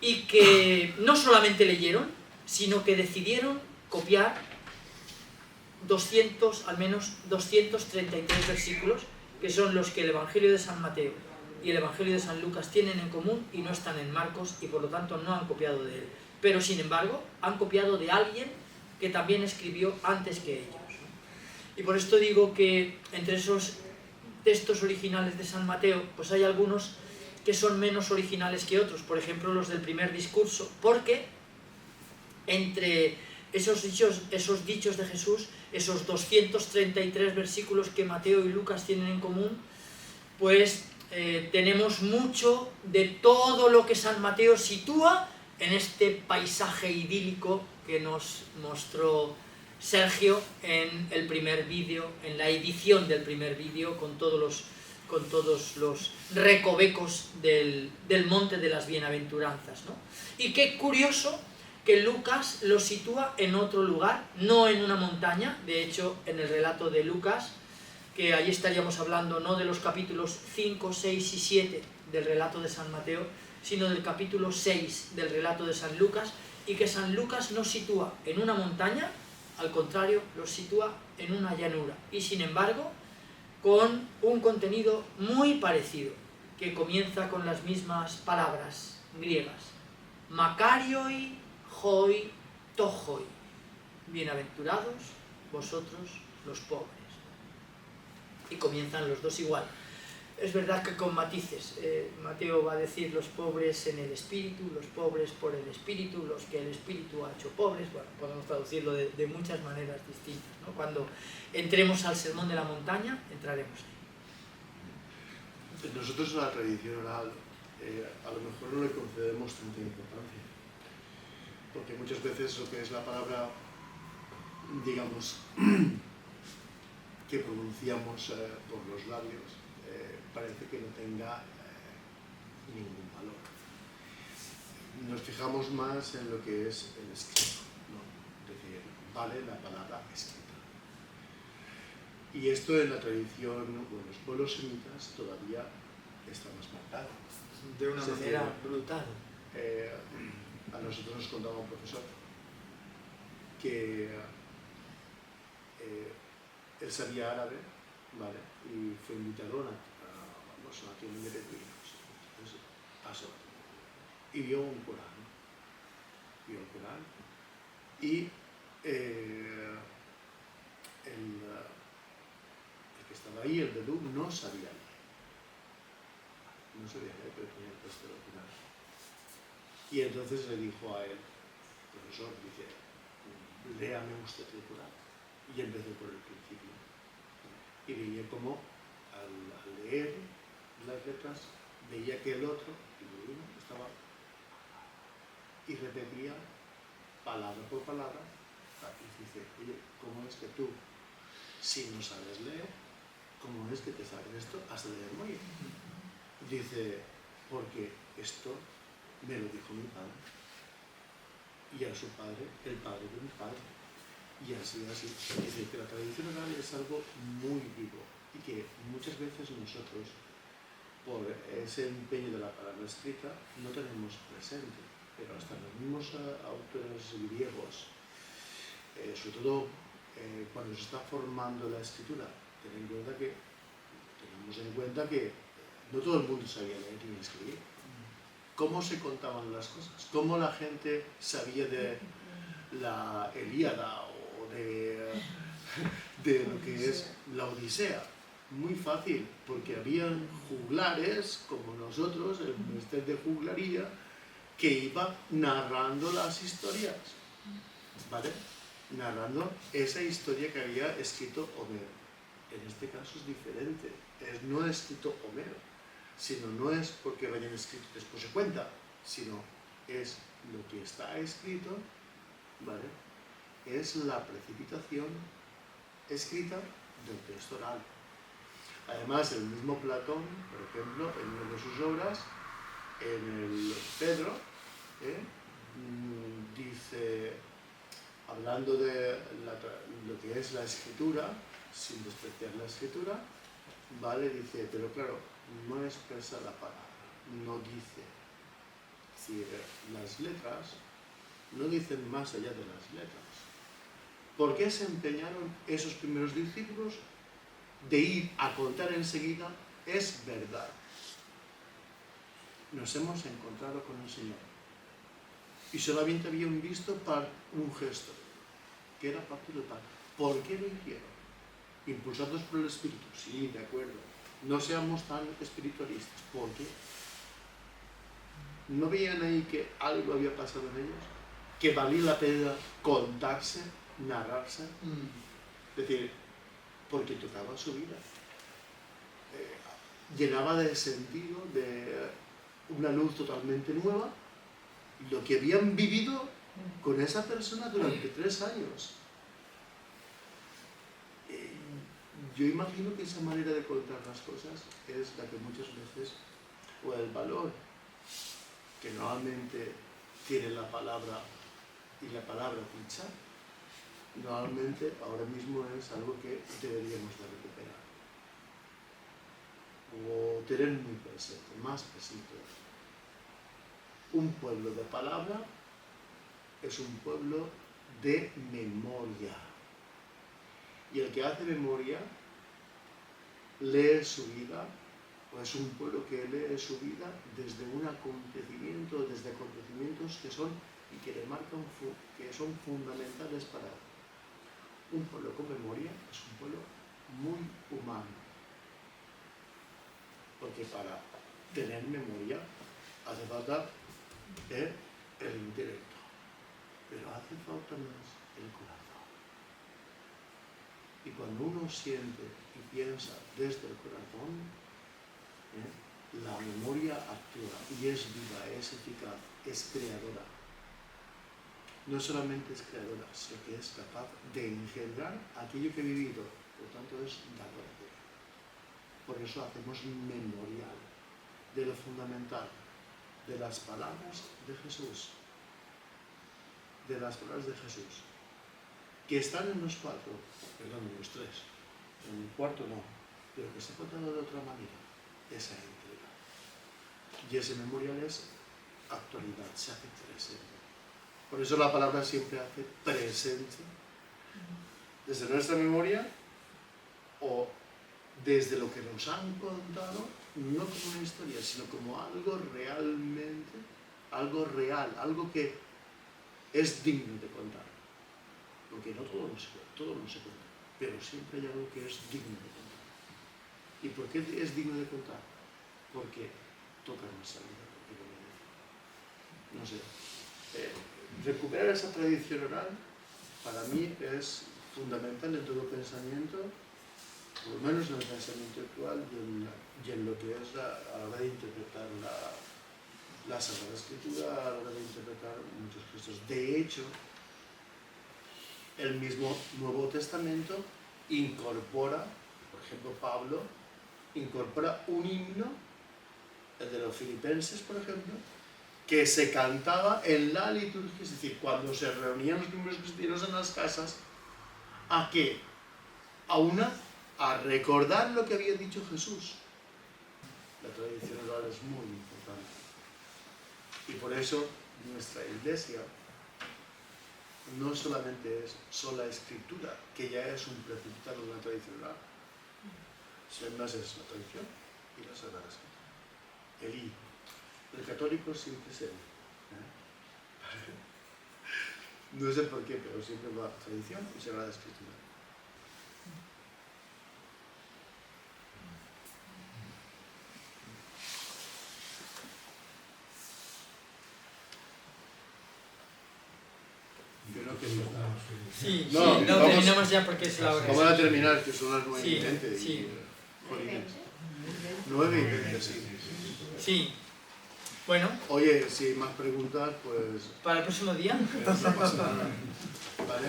y que no solamente leyeron, sino que decidieron copiar al menos 233 versículos, que son los que el Evangelio de San Mateo y el Evangelio de San Lucas tienen en común y no están en Marcos, y por lo tanto no han copiado de él. Pero sin embargo han copiado de alguien que también escribió antes que ellos, ¿no? Y por esto digo que entre esos textos originales de San Mateo, pues hay algunos que son menos originales que otros, por ejemplo los del primer discurso, porque entre esos dichos de Jesús, esos 233 versículos que Mateo y Lucas tienen en común, pues tenemos mucho de todo lo que San Mateo sitúa en este paisaje idílico que nos mostró Sergio en el primer vídeo, en la edición del primer vídeo, con todos los recovecos del Monte de las Bienaventuranzas, ¿no? Y qué curioso que Lucas lo sitúa en otro lugar, no en una montaña. De hecho, en el relato de Lucas, que allí estaríamos hablando no de los capítulos 5, 6 y 7 del relato de San Mateo, sino del capítulo 6 del relato de San Lucas, y que San Lucas no sitúa en una montaña, al contrario, lo sitúa en una llanura, y sin embargo, con un contenido muy parecido, que comienza con las mismas palabras griegas, Makarioi, hoi, tohoi, bienaventurados vosotros los pobres. Y comienzan los dos igual. Es verdad que con matices. Mateo va a decir los pobres en el espíritu, los pobres por el espíritu, los que el espíritu ha hecho pobres. Bueno, podemos traducirlo de muchas maneras distintas, ¿no? Cuando entremos al sermón de la montaña, entraremos ahí. Nosotros a la tradición oral a lo mejor no le concedemos tanta importancia, porque muchas veces lo que es la palabra, digamos, que pronunciamos por los labios, parece que no tenga ningún valor. Nos fijamos más en lo que es el escrito, ¿no? Es decir, vale la palabra escrita. Y esto en la tradición, bueno, los pueblos semitas todavía está más marcado. De una manera brutal. A nosotros nos contaba un profesor que él sabía árabe, ¿vale? Y fue invitado a una tienda de beduinos. Entonces pasó y vio un Corán. Y el que estaba ahí, el bedú, no sabía leer. Pero tenía el texto original. Y entonces le dijo a él, profesor, dice, léame usted el Corán. Y empezó por el principio. Y veía como al leer las letras, veía que el otro, el uno, estaba y repetía palabra por palabra. Y dice, oye, ¿cómo es que tú, si no sabes leer, cómo es que te sabes esto hasta de memoria? Dice, porque esto me lo dijo mi padre. Y a su padre, el padre de mi padre. Y así. Es decir, que la tradición oral es algo muy vivo y que muchas veces nosotros, por ese empeño de la palabra escrita, no tenemos presente. Pero hasta los mismos autores griegos, sobre todo cuando se está formando la escritura, tenemos en cuenta que no todo el mundo sabía leer ni escribir. ¿Cómo se contaban las cosas? ¿Cómo la gente sabía de la Ilíada o de lo que es la Odisea? Muy fácil, porque habían juglares como nosotros, el mister de juglaría, que iba narrando las historias, ¿vale? Narrando esa historia que había escrito Homero. En este caso es diferente, no ha escrito Homero, sino no es porque lo hayan escrito después se cuenta, sino es lo que está escrito, ¿vale? Es la precipitación escrita del texto oral. Además, el mismo Platón, por ejemplo, en una de sus obras, en el Pedro, dice, hablando de lo que es la escritura, sin despreciar la escritura, ¿vale? Dice, pero claro, no expresa la palabra, no dice. Es decir, las letras no dicen más allá de las letras. ¿Por qué se empeñaron esos primeros discípulos de ir a contar enseguida? Es verdad. Nos hemos encontrado con el Señor. Y solamente habían visto para un gesto. que era parte del pan. ¿Por qué lo hicieron? Impulsados por el Espíritu, sí, de acuerdo. No seamos tan espiritualistas. ¿Por qué? ¿No veían ahí que algo había pasado en ellos? Que valía la pena contarse, narrarse. Es decir, porque tocaba su vida. Llenaba de sentido, de una luz totalmente nueva, lo que habían vivido con esa persona durante 3 años. Yo imagino que esa manera de contar las cosas es la que muchas veces, o el valor que normalmente tiene la palabra y la palabra dicha, normalmente ahora mismo es algo que deberíamos de recuperar o tener muy presente, más presente. Un pueblo de palabra es un pueblo de memoria, y el que hace memoria lee su vida, o es un pueblo que lee su vida desde un acontecimiento, desde acontecimientos que son y que le marcan, que son fundamentales para él. Un pueblo con memoria es un pueblo muy humano, porque para tener memoria hace falta el intelecto, pero hace falta más el corazón. Y cuando uno siente y piensa desde el corazón, la memoria actúa y es viva, es eficaz, es creadora. No solamente es creadora, sino que es capaz de engendrar aquello que he vivido, por tanto es dadora. Por eso hacemos memorial de lo fundamental, de las palabras de Jesús, que están en los 4, perdón, en los 3, en el cuarto no, pero que se ha contado de otra manera, esa entrega. Y ese memorial es actualidad, se hace presente. Por eso la palabra siempre hace presente, desde nuestra memoria o desde lo que nos han contado, no como una historia, sino como algo realmente, algo real, algo que es digno de contar. Porque no todo no se cuenta, pero siempre hay algo que es digno de contar. ¿Y por qué es digno de contar? Porque toca nuestra vida, porque lo merece. No sé, recuperar esa tradición oral para mí es fundamental en todo pensamiento, por lo menos en el pensamiento actual y en lo que es a la hora de interpretar la Sagrada Escritura, a la hora de interpretar muchos textos. De hecho, el mismo Nuevo Testamento incorpora, por ejemplo, Pablo incorpora un himno, el de los Filipenses, por ejemplo, que se cantaba en la liturgia, es decir, cuando se reunían los primeros cristianos en las casas, ¿a qué? A recordar lo que había dicho Jesús. La tradición oral es muy importante. Y por eso nuestra Iglesia no solamente es sola escritura, que ya es un precipitado de una tradición oral, sino además es la tradición y la Sagrada Escritura. El hijo. El católico siempre se no sé por qué, pero siempre va tradición y Sagrada Escritura. Sí, no, sí, no, vamos, terminamos ya porque es la hora. Vamos a terminar, que son las 9:20. Sí. 9:20, sí. Sí. Bueno. Oye, si hay más preguntas, pues... ¿Para el próximo día? No pasa nada. ¿Vale?